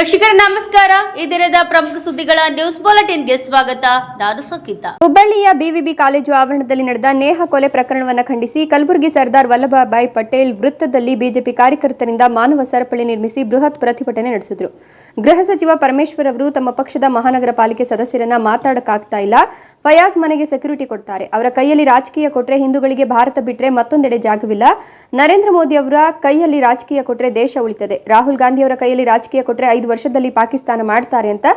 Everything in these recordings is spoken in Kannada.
ವೀಕ್ಷಕರೇ ನಮಸ್ಕಾರ. ಈ ದಿನದ ಪ್ರಮುಖ ಸುದ್ದಿಗಳ ನ್ಯೂಸ್ ಬುಲೆಟಿನ್ಗೆ ಸ್ವಾಗತ. ನಾನು ಸಂಗೀತ. ಹುಬ್ಬಳ್ಳಿಯ ಬಿವಿಬಿ ಕಾಲೇಜು ಆವರಣದಲ್ಲಿ ನಡೆದ ನೇಹಾ ಕೊಲೆ ಪ್ರಕರಣವನ್ನು ಖಂಡಿಸಿ ಕಲಬುರಗಿ ಸರ್ದಾರ್ ವಲ್ಲಭಭಾಯಿ ಪಟೇಲ್ ವೃತ್ತದಲ್ಲಿ ಬಿಜೆಪಿ ಕಾರ್ಯಕರ್ತರಿಂದ ಮಾನವ ಸರಪಳಿ ನಿರ್ಮಿಸಿ ಬೃಹತ್ ಪ್ರತಿಭಟನೆ ನಡೆಸಿದರು. ಗೃಹ ಸಚಿವ ಪರಮೇಶ್ವರ್ ಅವರು ತಮ್ಮ ಪಕ್ಷದ ಮಹಾನಗರ ಪಾಲಿಕೆ ಸದಸ್ಯರನ್ನ ಮಾತಾಡಕ್ಕಾಗ್ತಾ ಇಲ್ಲ, ಫಯಾಜ್ ಮನೆಗೆ ಸೆಕ್ಯೂರಿಟಿ ಕೊಡ್ತಾರೆ, ಅವರ ಕೈಯಲ್ಲಿ ರಾಜಕೀಯ ಕೊಟ್ರೆ ಹಿಂದೂಗಳಿಗೆ ಭಾರತ ಬಿಟ್ರೆ ಮತ್ತೊಂದೆಡೆ ಜಾಗವಿಲ್ಲ, ನರೇಂದ್ರ ಮೋದಿ ಅವರ ಕೈಯಲ್ಲಿ ರಾಜಕೀಯ ಕೊಟ್ರೆ ದೇಶ ಉಳಿತದೆ, ರಾಹುಲ್ ಗಾಂಧಿ ಅವರ ಕೈಯಲ್ಲಿ ರಾಜಕೀಯ ಕೊಟ್ರೆ 5 ವರ್ಷದಲ್ಲಿ ಪಾಕಿಸ್ತಾನ ಮಾಡ್ತಾರೆ ಅಂತ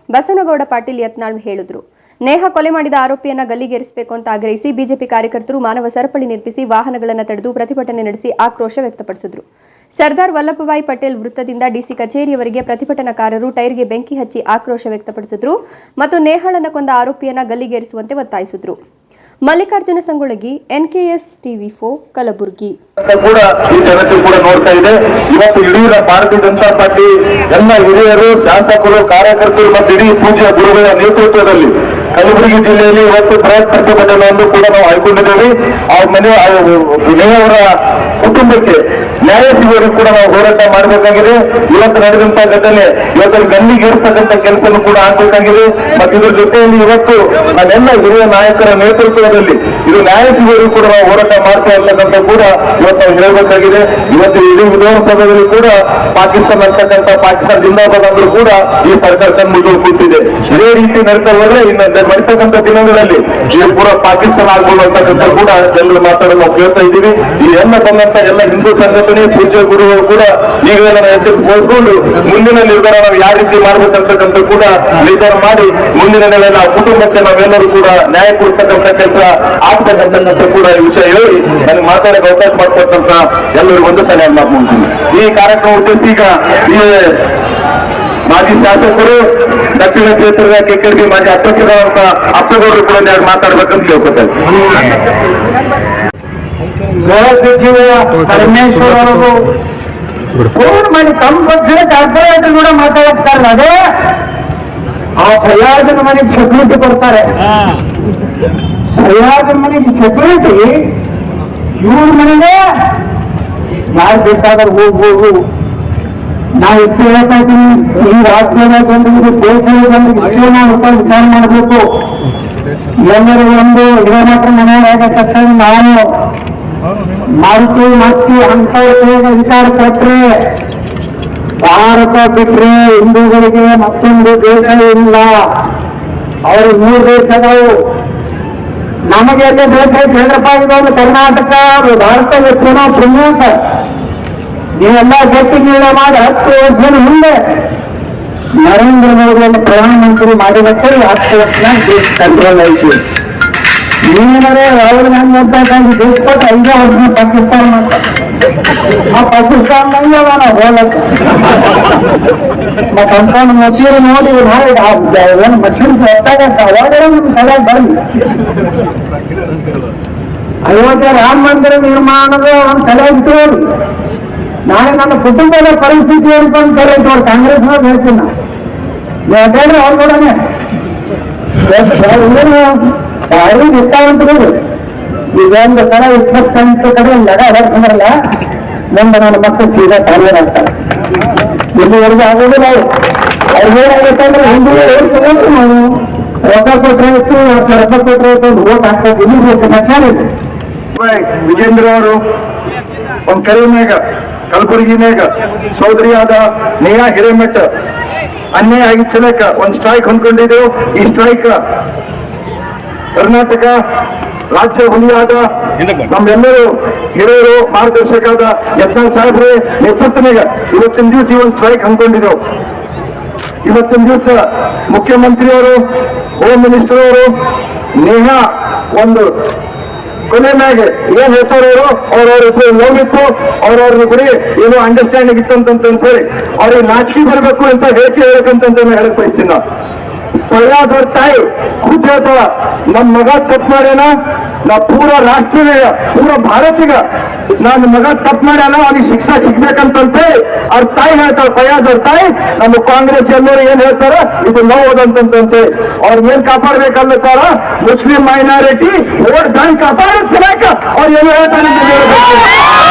ಬಸನಗೌಡ ಪಾಟೀಲ್ ಯತ್ನಾಳ್ ಹೇಳಿದ್ರು. ನೇಹಾ ಕೊಲೆ ಮಾಡಿದ ಆರೋಪಿಯನ್ನ ಗಲ್ಲಿಗೇರಿಸಬೇಕು ಅಂತ ಆಗ್ರಹಿಸಿ ಬಿಜೆಪಿ ಕಾರ್ಯಕರ್ತರು ಮಾನವ ಸರಪಳಿ ನಿರ್ಮಿಸಿ ವಾಹನಗಳನ್ನು ತಡೆದು ಪ್ರತಿಭಟನೆ ನಡೆಸಿ ಆಕ್ರೋಶ ವ್ಯಕ್ತಪಡಿಸಿದ್ರು. ಸರ್ದಾರ್ ವಲ್ಲಭಭಾಯಿ ಪಟೇಲ್ ವೃತ್ತದಿಂದ ಡಿಸಿ ಕಚೇರಿಯವರೆಗೆ ಪ್ರತಿಭಟನಾಕಾರರು ಟೈರ್ಗೆ ಬೆಂಕಿ ಹಚ್ಚಿ ಆಕ್ರೋಶ ವ್ಯಕ್ತಪಡಿಸಿದ್ರು ಮತ್ತು ನೇಹಾಳನ್ನ ಕೊಂದ ಆರೋಪಿಯನ್ನ ಗಲ್ಲಿಗೇರಿಸುವಂತೆ ಒತ್ತಾಯಿಸಿದ್ರು. Mallikarjuna Sangolagi, NKS TV4 Kalaburagi. ಕೂಡ ಈ ಜನತೆ ಕೂಡ ನೋಡ್ತಾ ಇದೆ. ಇವತ್ತು ಇಡೀ ಭಾರತೀಯ ಜನತಾ ಪಾರ್ಟಿ ಎಲ್ಲ ಹಿರಿಯರು, ಶಾಸಕರು, ಕಾರ್ಯಕರ್ತರು ಮತ್ತು ಇಡೀ ಪೂಜ್ಯ ಗುರುಗಳ ನೇತೃತ್ವದಲ್ಲಿ ಕಲಬುರಗಿ ಜಿಲ್ಲೆಯಲ್ಲಿ ಇವತ್ತು ಬೃಹತ್ ಪ್ರತಿಭಟನೆಯನ್ನು ಕೂಡ ನಾವು ಆಯ್ಕೊಂಡಿದ್ದೇವೆ. ಅವ್ರ ಮನೆಯವರ ಕುಟುಂಬಕ್ಕೆ ನ್ಯಾಯ ಸಿಗುವವರೆಗೂ ಕೂಡ ನಾವು ಹೋರಾಟ ಮಾಡಬೇಕಾಗಿದೆ. ಇವತ್ತು ನಡೆದಂತಹ ಘಟನೆ ಇವತ್ತು ಗಲ್ಲಿಗೇರಿಸತಕ್ಕಂಥ ಕೆಲಸನೂ ಕೂಡ ಆಗಬೇಕಾಗಿದೆ. ಮತ್ತು ಇದರ ಜೊತೆಯಲ್ಲಿ ಇವತ್ತು ನಾವೆಲ್ಲ ಹಿರಿಯ ನಾಯಕರ ನೇತೃತ್ವದಲ್ಲಿ ಇದು ನ್ಯಾಯ ಸಿಗುವವರೆಗೂ ಕೂಡ ನಾವು ಹೋರಾಟ ಮಾಡ್ತಾ ಇರ್ತಕ್ಕಂಥ ಕೂಡ ಇವತ್ತು ನಾವು ಹೇಳಬೇಕಾಗಿದೆ. ಇವತ್ತು ಇಡೀ ವಿಧಾನಸಭೆಯಲ್ಲಿ ಕೂಡ ಪಾಕಿಸ್ತಾನ ಅಂತಕ್ಕಂಥ ಪಾಕಿಸ್ತಾನ ಜಿಂದಾಬಾದ್ ಅಂದ್ರೂ ಕೂಡ ಈ ಸರ್ಕಾರ ಕಣ್ಮುಂದು ಕೂತಿದೆ. ಇದೇ ರೀತಿ ನಡೀತಾ ಹೋದ್ರೆ ಇನ್ನು ಬರ್ತಕ್ಕಂಥ ದಿನಗಳಲ್ಲಿ ಈ ಪೂರ ಪಾಕಿಸ್ತಾನ ಆಗ್ಬೋದು ಅಂತಕ್ಕಂಥ ಕೂಡ ಎಲ್ಲರೂ ಮಾತಾಡೋದು ನಾವು ಕೇಳ್ತಾ ಇದ್ದೀವಿ. ಈ ಎಲ್ಲ ಬಂದಂತ ಎಲ್ಲ ಹಿಂದೂ ಸಂಘಟನೆ, ಪೂಜ್ಯ ಗುರುಗಳು ಕೂಡ ಈಗಲೇ ಎಚ್ಚರಿಸಿಕೊಂಡು ಮುಂದಿನ ನಿರ್ಧಾರ ನಾವು ಯಾವ ರೀತಿ ಮಾಡ್ಬೇಕಂತಕ್ಕಂಥ ಕೂಡ ನಿರ್ಧಾರ ಮಾಡಿ ಮುಂದಿನ ನೆಲೆಯಲ್ಲಿ ಆ ಕುಟುಂಬಕ್ಕೆ ನಾವೆಲ್ಲರೂ ಕೂಡ ನ್ಯಾಯ ಕೊಡ್ತಕ್ಕಂಥ ಕೆಲಸ ಆಗ್ತಕ್ಕಂಥ ಕೂಡ ಈ ವಿಷಯ ಹೇಳಿ ನನಗೆ ಮಾತಾಡಕ್ಕೆ ಅವಕಾಶ ಮಾಡ್ಕೊಟ್ಟಂತ ಎಲ್ಲರಿಗೂ ಒಂದು ತಾನೇ ಮಾಡ್ಕೊಂತೀನಿ. ಈ ಕಾರ್ಯಕ್ರಮ ಉದ್ದೇಶಿಸಿ ಈಗ ಈ ಮಾಜಿ ಶಾಸಕರು, ದಕ್ಷಿಣ ಕ್ಷೇತ್ರದ ಕೆಕೆಡಿ ಮಾಜಿ ಅಧ್ಯಕ್ಷರಾದಂತ ಅಪ್ಪಗೌಡರು ಕೂಡ ಮಾತಾಡ್ಬೇಕಂತ ಕೇಳ್ಕೊತಾರೆ. ಗೃಹ ಸಚಿವ ಪರಮೇಶ್ವರ್ ಅವರು ಫೋನ್ ಮಾಡಿ ತಮ್ಮ ಪಕ್ಷದ ಕಾರ್ಪೊರೇಟರ್ ಕೂಡ ಮಾತಾಡ್ತಾರೆ. ಅದೇ ಆ ಫಯಾಜನ ಮನೆಗೆ ಸೆಕ್ಯೂರಿಟಿ ಕೊಡ್ತಾರೆ. ಫಯಾಜನ ಮನೆಗೆ ಸೆಕ್ಯೂರಿಟಿ ಇವ್ರ ಮನೆಗೆ ಯಾರು ಬೇಕಾದ್ರೆ ಹೋಗ್ಬೋದು. ನಾವು ಎಷ್ಟು ಹೇಳ್ತಾ ಇದ್ದೀವಿ, ಈ ರಾಜ್ಯದ ಜನರಿಗೆ, ದೇಶದ ಜನರಿಗೆ ಇಷ್ಟೇ ನಾವು ವಿಚಾರ ಮಾಡಬೇಕು. ಎಲ್ಲರಿಗೂ ಒಂದು ಇಡಮಾತ್ರ ಮನೆಯಾಗ ತಕ್ಷಣ ನಾವು ಮಾರುತಿ ಅಂತ ವಿಚಾರ ಕೊಟ್ರೆ ಭಾರತ ಬಿಟ್ರೆ ಹಿಂದೂಗಳಿಗೆ ಮತ್ತೊಂದು ದೇಶ ಇಲ್ಲ. ಅವರು 3 ದೇಶಗಳು. ನಮಗೆ ಎಲ್ಲ ದೇಶ ಕೇಂದ್ರಪ್ಪ ಒಂದು ಕರ್ನಾಟಕ, ಭಾರತ ಚುನಾವ ಪ್ರಮುಖ. ನೀವೆಲ್ಲ ಗಟ್ಟಿ ನಿರ್ಣಯ ಮಾಡಿ 10 ವರ್ಷದ ಮುಂದೆ ನರೇಂದ್ರ ಮೋದಿಯನ್ನು ಪ್ರಧಾನಮಂತ್ರಿ ಮಾಡಿದಕ್ಕೆ 10 ವರ್ಷ ದೇಶ ಕಂಟ್ರೋಲ್ ಆಯ್ತು. ನೀವೇನಾದ್ರೆ ಅವ್ರು ನಾನು ನೋಡ್ತಾ ದೇಶ ಕೊಟ್ಟು 5 ವರ್ಷ ಪಾಕಿಸ್ತಾನ ಮಾಡ್ತಾರೆ. ಆ ಪಾಕಿಸ್ತಾನದಂಗೆ ನಾವು ಹೋಲಕ್ಕೆ ಮತ್ತಂತ ಮಸೀರು ನೋಡಿ ಏನು ಮಸೀನ್ ಹೊತ್ತಾಗತ್ತ ಅವಾಗ ನಮ್ಮ ತಲೆ ಬರಲಿ. ಅಯೋಧ್ಯೆ ರಾಮ ಮಂದಿರ ನಿರ್ಮಾಣದ ಒಂದು ತಲೆ ಇಟ್ಕೊಳ್ಳಿ. ನಾಳೆ ನನ್ನ ಕುಟುಂಬದ ಪರಿಸ್ಥಿತಿ ಏನಪ್ಪ ಅಂತ ತಲೆ ಇಟ್ಕೊಳ್ಳಿ. ಕಾಂಗ್ರೆಸ್ನವ್ರು ಹೇಳ್ತೀನಿ ನಾನು ಹೇಳ್ರಿ ಅವ್ರು ಕೂಡನೆ ಯಾರು ನಿಷ್ಠಾವಂತರು. ಈಗ ಒಂದು ಸಲ 28 ಕಡೆ ಲಗ ಹೊರಸಂದ್ರಲ್ಲ, ಮುಂದೆ ನನ್ನ ಮಕ್ಕಳು ಸೀದಾ ಕಾರ್ಯರಾಗ್ತಾರೆ. ಇಲ್ಲಿವರೆಗೂ ಆಗೋದಿಲ್ಲ. ಅವ್ರು ಏನಾಗುತ್ತಂದ್ರೆ ಹಿಂದೂ ಹೇಳ್ಕೊಂಡು ನಾವು ರೊಕ್ಕ ಕೊಟ್ಟರೆ ಇತ್ತು, ರೊಕ್ಕ ಕೊಟ್ಟರೆ ಇತ್ತು, ಒಂದು ಓಟ್ ಹಾಕ್ಬೇಕು. ಇಲ್ಲಿ ಮಸಾಲೆ ಇದೆ. ವಿಜೇಂದ್ರ ಅವರು ಒಂದು ಕರೆಮ್ಯಾಗ ಕಲಬುರಗಿನಾಗ ಸೋದರಿಯಾದ ನೇಹಾ ಹಿರೇಮಠ ಅನ್ಯಾಯ ಆಗಿದ್ದ ಸಲಕ ಒಂದು ಸ್ಟ್ರೈಕ್ ಹೊಂದ್ಕೊಂಡಿದ್ದೆವು. ಈ ಸ್ಟ್ರೈಕ್ ಕರ್ನಾಟಕ ರಾಜ್ಯ ಹುಲಿಯಾದ ನಮ್ಮೆಲ್ಲರೂ ಹಿರಿಯರು, ಮಾರ್ಗದರ್ಶಕರಾದ ಯತ್ನಾಳ್ ಸಾಹೇಬ್ರೆ ನೇತೃತ್ವನಾಗ ಇವತ್ತಿನ ದಿವಸ ಈ ಒಂದು ಸ್ಟ್ರೈಕ್ ಹಮ್ಮಿಕೊಂಡಿದ್ದೆವು. ಇವತ್ತಿನ ದಿವಸ ಮುಖ್ಯಮಂತ್ರಿಯವರು, ಹೋಮ್ ಮಿನಿಸ್ಟರ್ ಅವರು ನೇಹಾ ಒಂದು ಕೊನೆ ಮ್ಯಾಗೆ ಏನ್ ಹೇಳ್ತಾರವರು ಅವ್ರವ್ರ ನೋವಿತ್ತು, ಅವ್ರವ್ರ ಗುರಿ ಏನೋ ಅಂಡರ್ಸ್ಟ್ಯಾಂಡಿಂಗ್ ಇತ್ತಂತ ಹೇಳಿ ಅವ್ರಿಗೆ ನಾಚಿಕೆ ಬರಬೇಕು ಅಂತ ಹೇಳಬೇಕಂತ ಹೇಳಕ್ ಬಯಸ್ತೀನಿ ನಾವು. ಫಯಾಜ್ ಅವ್ರ ತಾಯಿ ಖುದ್ ಹೇಳ್ತಾಳ, ನಮ್ ಮಗ ತಪ್ಪು ಮಾಡ್ಯಾನ, ನಾ ಪೂರ ರಾಷ್ಟ್ರೀಯ ಪೂರ ಭಾರತಿಗ ನನ್ನ ಮಗ ತಪ್ಪು ಮಾಡ್ಯಾನ, ಅವ್ನಿಗೆ ಶಿಕ್ಷಾ ಸಿಗ್ಬೇಕಂತಂತೆ ಅವ್ರ ತಾಯಿ ಹೇಳ್ತಾಳ. ಫಯಾಜ್ ಅವ್ರ ತಾಯಿ ನಮ್ಮ ಕಾಂಗ್ರೆಸ್ ಎಲ್ಲರೂ ಏನ್ ಹೇಳ್ತಾರ, ಇದು ನೋವುದಂತಂತೆ ಅವ್ರಿಗೆ ಏನ್ ಕಾಪಾಡ್ಬೇಕಂತಾರ, ಮುಸ್ಲಿಂ ಮೈನಾರಿಟಿ ವೋಟ್ ಬ್ಯಾಂಕ್ ಕಾಪಾಡೋದ್ ಸಲಕ ಅವ್ರು ಏನು ಹೇಳ್ತಾರೆ.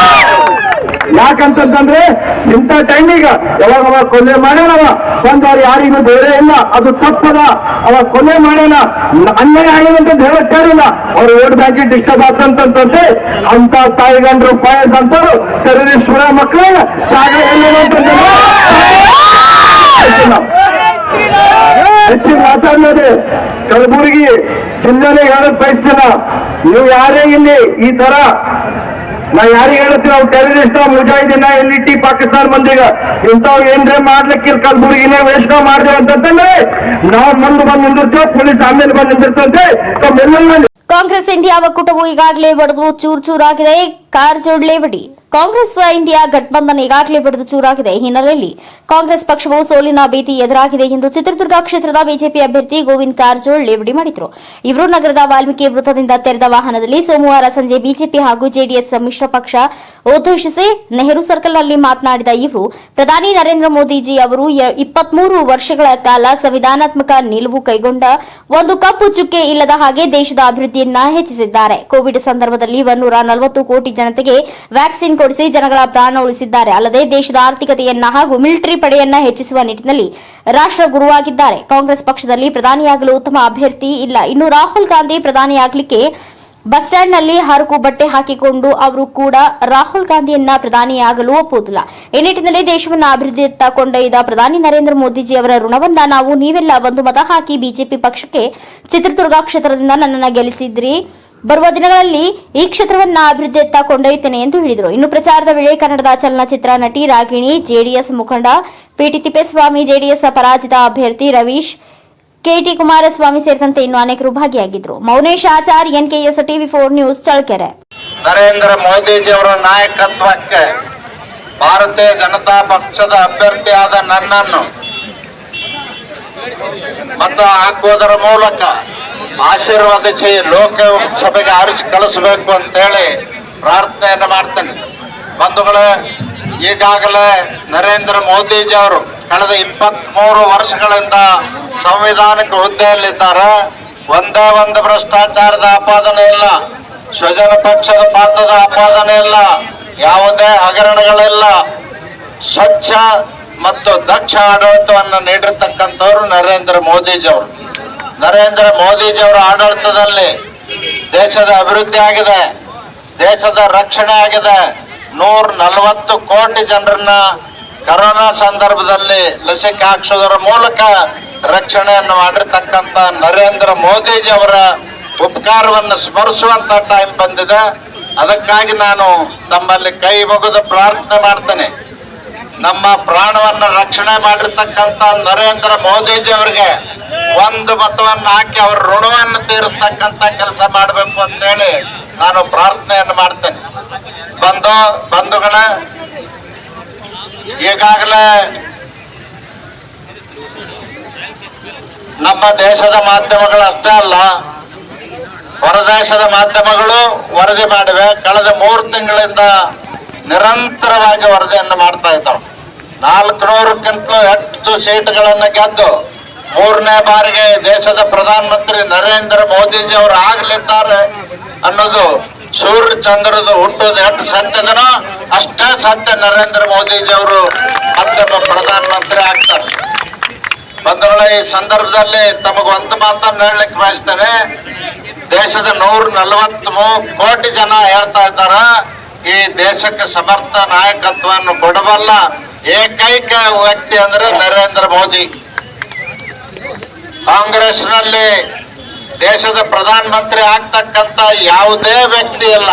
ಯಾಕಂತಂದ್ರೆ ಇಂಥ ಟೈಮಿಗ ಯಾವಾಗ ಅವ ಕೊಲೆ ಮಾಡ್ಯಾನವ ಬಂದವ್ರು ಯಾರಿಗೂ ಬೇರೆ ಇಲ್ಲ, ಅದು ತಪ್ಪದ. ಅವ ಕೊಲೆ ಮಾಡ್ಯಾನ, ಅನ್ಯಾಯ ಆಗಿದೆ ಅಂತ ಹೇಳಕ್ಕಾರಿಲ್ಲ. ಅವ್ರು ಓಟ್ ಬ್ಯಾಂಕಿಗೆ ಡಿಸ್ಟರ್ಬ್ ಆಗ್ತಂತಂತೆ ಅಂತ ತಾಯಿಗಂಡ್ರು ಪಾಯಸ್ ಅಂತವ್ರು ಟೆರರಿಸ್ಟ್ ಮಕ್ಕಳಿಗೆ ಜಾಗ ಹೆಚ್ಚಿನ ಮಾತಾಡೋದು ಕಲಬುರಗಿ ಜಿಲ್ಲೆಗೆ ಹೇಳಕ್ ಬಯಸ್ತೀನ. ನೀವು ಯಾರೇ ಇಲ್ಲಿ ಈ ತರ ನಾ ಯಾರಿಗೆ ಹೇಳ್ತೀವಿ, ನಾವು ಟೆರರಿಸ್ಟ್ ಮುಜಾಹಿದೀನ ಎಲ್ಲಿಟ್ಟಿ ಪಾಕಿಸ್ತಾನ ಮಂದಿಗ ಇಂಥವ್ ಏನ್ರೇ ಮಾಡ್ಲಿಕ್ಕೆ ಕಲಬುರಗಿನೇ ವೇಸ್ಟ್ ಮಾಡ್ದೇವೆ ಅಂತಂದ್ರೆ ನಾವು ಮುಂದೆ ಬಂದು ನಿಂದಿರ್ತೇವೆ, ಪೊಲೀಸ್ ಆಮೇಲೆ ಬಂದು ನಿಂದಿರ್ತಂತೆ. ತಮ್ಮೆಲ್ಲ ಕಾಂಗ್ರೆಸ್ ಇಂಡಿಯಾ ಒಕ್ಕೂಟವು ಈಗಾಗಲೇ ಒಡೆದು ಚೂರಾಗಿದೆ. ಕಾರಜೋಳ ಲೇವಡಿ ಕಾಂಗ್ರೆಸ್ ಇಂಡಿಯಾ ಗಠಬಂಧನ್ ಈಗಾಗಲೇ ಒಡೆದು ಚೂರಾಗಿದೆ. ಹಿನ್ನೆಲೆಯಲ್ಲಿ ಕಾಂಗ್ರೆಸ್ ಪಕ್ಷವು ಸೋಲಿನ ಭೀತಿ ಎದುರಾಗಿದೆ ಎಂದು ಚಿತ್ರದುರ್ಗ ಕ್ಷೇತ್ರದ ಬಿಜೆಪಿ ಅಭ್ಯರ್ಥಿ ಗೋವಿಂದ್ ಕಾರಜೋಳ ಲೇವಡಿ ಮಾಡಿದರು. ಇವರು ನಗರದ ವಾಲ್ಮೀಕಿ ವೃತ್ತದಿಂದ ತೆರೆದ ವಾಹನದಲ್ಲಿ ಸೋಮವಾರ ಸಂಜೆ ಬಿಜೆಪಿ ಹಾಗೂ ಜೆಡಿಎಸ್ ಮಿಶ್ರ ಪಕ್ಷ ಉದ್ದೇಶಿಸಿ ನೆಹರು ಸರ್ಕಲ್ನಲ್ಲಿ ಮಾತನಾಡಿದ ಇವರು, ಪ್ರಧಾನಿ ನರೇಂದ್ರ ಮೋದಿಜಿ ಅವರು 23 ವರ್ಷಗಳ ಕಾಲ ಸಂವಿಧಾನಾತ್ಮಕ ನಿಲುವು ಕೈಗೊಂಡ ಒಂದು ಕಪ್ಪು ಚುಕ್ಕೆ ಇಲ್ಲದ ಹಾಗೆ ದೇಶದ ಅಭಿವೃದ್ಧಿಯನ್ನ ಹೆಚ್ಚಿಸಿದ್ದಾರೆ. ಕೋವಿಡ್ ಸಂದರ್ಭದಲ್ಲಿ 140 ಕೋಟಿ ಜನತೆಗೆ ವ್ಯಾಕ್ಸಿನ್ ಕೊಡಿಸಿ ಜನಗಳ ಪ್ರಾಣ ಉಳಿಸಿದ್ದಾರೆ. ಅಲ್ಲದೆ ದೇಶದ ಆರ್ಥಿಕತೆಯನ್ನ ಹಾಗೂ ಮಿಲಿಟರಿ ಪಡೆಯನ್ನ ಹೆಚ್ಚಿಸುವ ನಿಟ್ಟಿನಲ್ಲಿ ರಾಷ್ಟ್ರ ಗುರುವಾಗಿದ್ದಾರೆ. ಕಾಂಗ್ರೆಸ್ ಪಕ್ಷದಲ್ಲಿ ಪ್ರಧಾನಿಯಾಗಲು ಉತ್ತಮ ಅಭ್ಯರ್ಥಿ ಇಲ್ಲ. ಇನ್ನು ರಾಹುಲ್ ಗಾಂಧಿ ಪ್ರಧಾನಿಯಾಗಲಿಕ್ಕೆ ಬಸ್ ಸ್ಟ್ಯಾಂಡ್ನಲ್ಲಿ ಹರಕು ಬಟ್ಟೆ ಹಾಕಿಕೊಂಡು ಅವರು ಕೂಡ ರಾಹುಲ್ ಗಾಂಧಿಯನ್ನ ಪ್ರಧಾನಿಯಾಗಲು ಒಪ್ಪುವುದಿಲ್ಲ. ಈ ನಿಟ್ಟಿನಲ್ಲಿ ದೇಶವನ್ನ ಅಭಿವೃದ್ಧಿಯತ್ತ ಕೊಂಡೊಯ್ದ ಪ್ರಧಾನಿ ನರೇಂದ್ರ ಮೋದಿಜಿ ಅವರ ಋಣವನ್ನ ನಾವು ನೀವೆಲ್ಲ ಒಂದು ಮತ ಹಾಕಿ ಬಿಜೆಪಿ ಪಕ್ಷಕ್ಕೆ ಚಿತ್ರದುರ್ಗ ಕ್ಷೇತ್ರದಿಂದ ನನ್ನನ್ನು ಗೆಲ್ಲಿಸಿದ್ರಿ. ಬರುವ ದಿನಗಳಲ್ಲಿ ಈ ಕ್ಷೇತ್ರವನ್ನ ಅಭಿವೃದ್ಧಿಯತ್ತ ಕೊಂಡೊಯ್ಯುತ್ತೇನೆ ಎಂದು ಹೇಳಿದರು. ಇನ್ನು ಪ್ರಚಾರದ ವೇಳೆ ಕನ್ನಡದ ಚಲನಚಿತ್ರ ನಟಿ ರಾಗಿಣಿ, ಜೆಡಿಎಸ್ ಮುಖಂಡ ಪಿಟಿ ತಿಪ್ಪೇಸ್ವಾಮಿ, ಜೆಡಿಎಸ್ ಪರಾಜಿತ ಅಭ್ಯರ್ಥಿ ರವೀಶ್, ಕೆಟಿ ಕುಮಾರಸ್ವಾಮಿ ಸೇರಿದಂತೆ ಇನ್ನು ಅನೇಕರು ಭಾಗಿಯಾಗಿದ್ದರು. ಮೌನೇಶ್ ಆಚಾರ್, ಎನ್ಕೆಎಸ್ ಟಿವಿ4 ನ್ಯೂಸ್, ಚಳ್ಳಕೆರೆ. ನರೇಂದ್ರ ಮೋದಿಜಿಯವರ ನಾಯಕತ್ವಕ್ಕೆ ಭಾರತೀಯ ಜನತಾ ಪಕ್ಷದ ಅಭ್ಯರ್ಥಿಯಾದ ನನ್ನನ್ನು ಮತ್ತು ಹಾಕುವುದರ ಮೂಲಕ ಆಶೀರ್ವಾದಿಸಿ ಲೋಕಸಭೆಗೆ ಆರಿಸಿ ಕಳಿಸಬೇಕು ಅಂತೇಳಿ ಪ್ರಾರ್ಥನೆಯನ್ನು ಮಾಡ್ತೇನೆ. ಬಂಧುಗಳೇ, ಈಗಾಗಲೇ ನರೇಂದ್ರ ಮೋದಿಜಿ ಅವರು ಕಳೆದ 23 ವರ್ಷಗಳಿಂದ ಸಂವಿಧಾನಿಕ ಹುದ್ದೆಯಲ್ಲಿದ್ದಾರೆ. ಒಂದೇ ಒಂದು ಭ್ರಷ್ಟಾಚಾರದ ಆಪಾದನೆ ಇಲ್ಲ, ಸ್ವಜನ ಪಕ್ಷದ ಪಾತ್ರದ ಆಪಾದನೆ ಇಲ್ಲ, ಯಾವುದೇ ಹಗರಣಗಳಿಲ್ಲ. ಸ್ವಚ್ಛ ಮತ್ತು ದಕ್ಷ ಆಡಳಿತವನ್ನು ನೀಡಿರ್ತಕ್ಕಂಥವ್ರು ನರೇಂದ್ರ ಮೋದಿಜಿ ಅವರು. ನರೇಂದ್ರ ಮೋದಿಜಿ ಅವರ ಆಡಳಿತದಲ್ಲಿ ದೇಶದ ಅಭಿವೃದ್ಧಿ ಆಗಿದೆ, ದೇಶದ ರಕ್ಷಣೆ ಆಗಿದೆ. 140 ಕೋಟಿ ಜನರನ್ನ ಕರೋನಾ ಸಂದರ್ಭದಲ್ಲಿ ಲಸಿಕೆ ಹಾಕಿಸೋದರ ಮೂಲಕ ರಕ್ಷಣೆಯನ್ನು ಮಾಡಿರ್ತಕ್ಕಂಥ ನರೇಂದ್ರ ಮೋದಿಜಿ ಅವರ ಉಪಕಾರವನ್ನು ಸ್ಮರಿಸುವಂತ ಟೈಮ್ ಬಂದಿದೆ. ಅದಕ್ಕಾಗಿ ನಾನು ತಮ್ಮಲ್ಲಿ ಕೈ ಮುಗಿದು ಪ್ರಾರ್ಥನೆ ಮಾಡ್ತೇನೆ. ನಮ್ಮ ಪ್ರಾಣವನ್ನು ರಕ್ಷಣೆ ಮಾಡಿರ್ತಕ್ಕಂಥ ನರೇಂದ್ರ ಮೋದಿಜಿ ಅವರಿಗೆ ಒಂದು ಮತವನ್ನು ಹಾಕಿ ಅವರ ಋಣವನ್ನು ತೀರಿಸ್ತಕ್ಕಂಥ ಕೆಲಸ ಮಾಡಬೇಕು ಅಂತೇಳಿ ನಾನು ಪ್ರಾರ್ಥನೆಯನ್ನು ಮಾಡ್ತೇನೆ. ಬಂಧುಗಳ, ಈಗಾಗಲೇ ನಮ್ಮ ದೇಶದ ಮಾಧ್ಯಮಗಳು ಅಷ್ಟೇ ಅಲ್ಲ, ಹೊರದೇಶದ ಮಾಧ್ಯಮಗಳು ವರದಿ ಮಾಡಿವೆ. ಕಳೆದ 3 ತಿಂಗಳಿಂದ ನಿರಂತರವಾಗಿ ವರದಿಯನ್ನು ಮಾಡ್ತಾ ಇದ್ದಾವೆ. 400ಕ್ಕಿಂತಲೂ ಹೆಚ್ಚು ಸೀಟ್ಗಳನ್ನು ಗೆದ್ದು 3ನೇ ಬಾರಿಗೆ ದೇಶದ ಪ್ರಧಾನಮಂತ್ರಿ ನರೇಂದ್ರ ಮೋದಿಜಿ ಅವರು ಆಗಲಿದ್ದಾರೆ ಅನ್ನೋದು ಸೂರ್ಯ ಚಂದ್ರದ ಹುಟ್ಟೋದು ಎಷ್ಟು ಸತ್ಯದನೋ ಅಷ್ಟೇ ಸತ್ಯ. ನರೇಂದ್ರ ಮೋದಿಜಿ ಅವರು ಮತ್ತೊಬ್ಬ ಪ್ರಧಾನಮಂತ್ರಿ ಆಗ್ತಾರೆ. ಬಂಧುಗಳೇ, ಈ ಸಂದರ್ಭದಲ್ಲಿ ತಮಗೊಂದು ಮಾತನ್ನು ಹೇಳಲಿಕ್ಕೆ ಬಯಸ್ತೇನೆ. ದೇಶದ 143 ಕೋಟಿ ಜನ ಹೇಳ್ತಾ ಇದ್ದಾರ, ಈ ದೇಶಕ್ಕೆ ಸಮರ್ಥ ನಾಯಕತ್ವವನ್ನು ಕೊಡಬಲ್ಲ ಏಕೈಕ ವ್ಯಕ್ತಿ ಅಂದ್ರೆ ನರೇಂದ್ರ ಮೋದಿ. ಕಾಂಗ್ರೆಸ್ನಲ್ಲಿ ದೇಶದ ಪ್ರಧಾನಮಂತ್ರಿ ಆಗ್ತಕ್ಕಂಥ ಯಾವುದೇ ವ್ಯಕ್ತಿ ಇಲ್ಲ.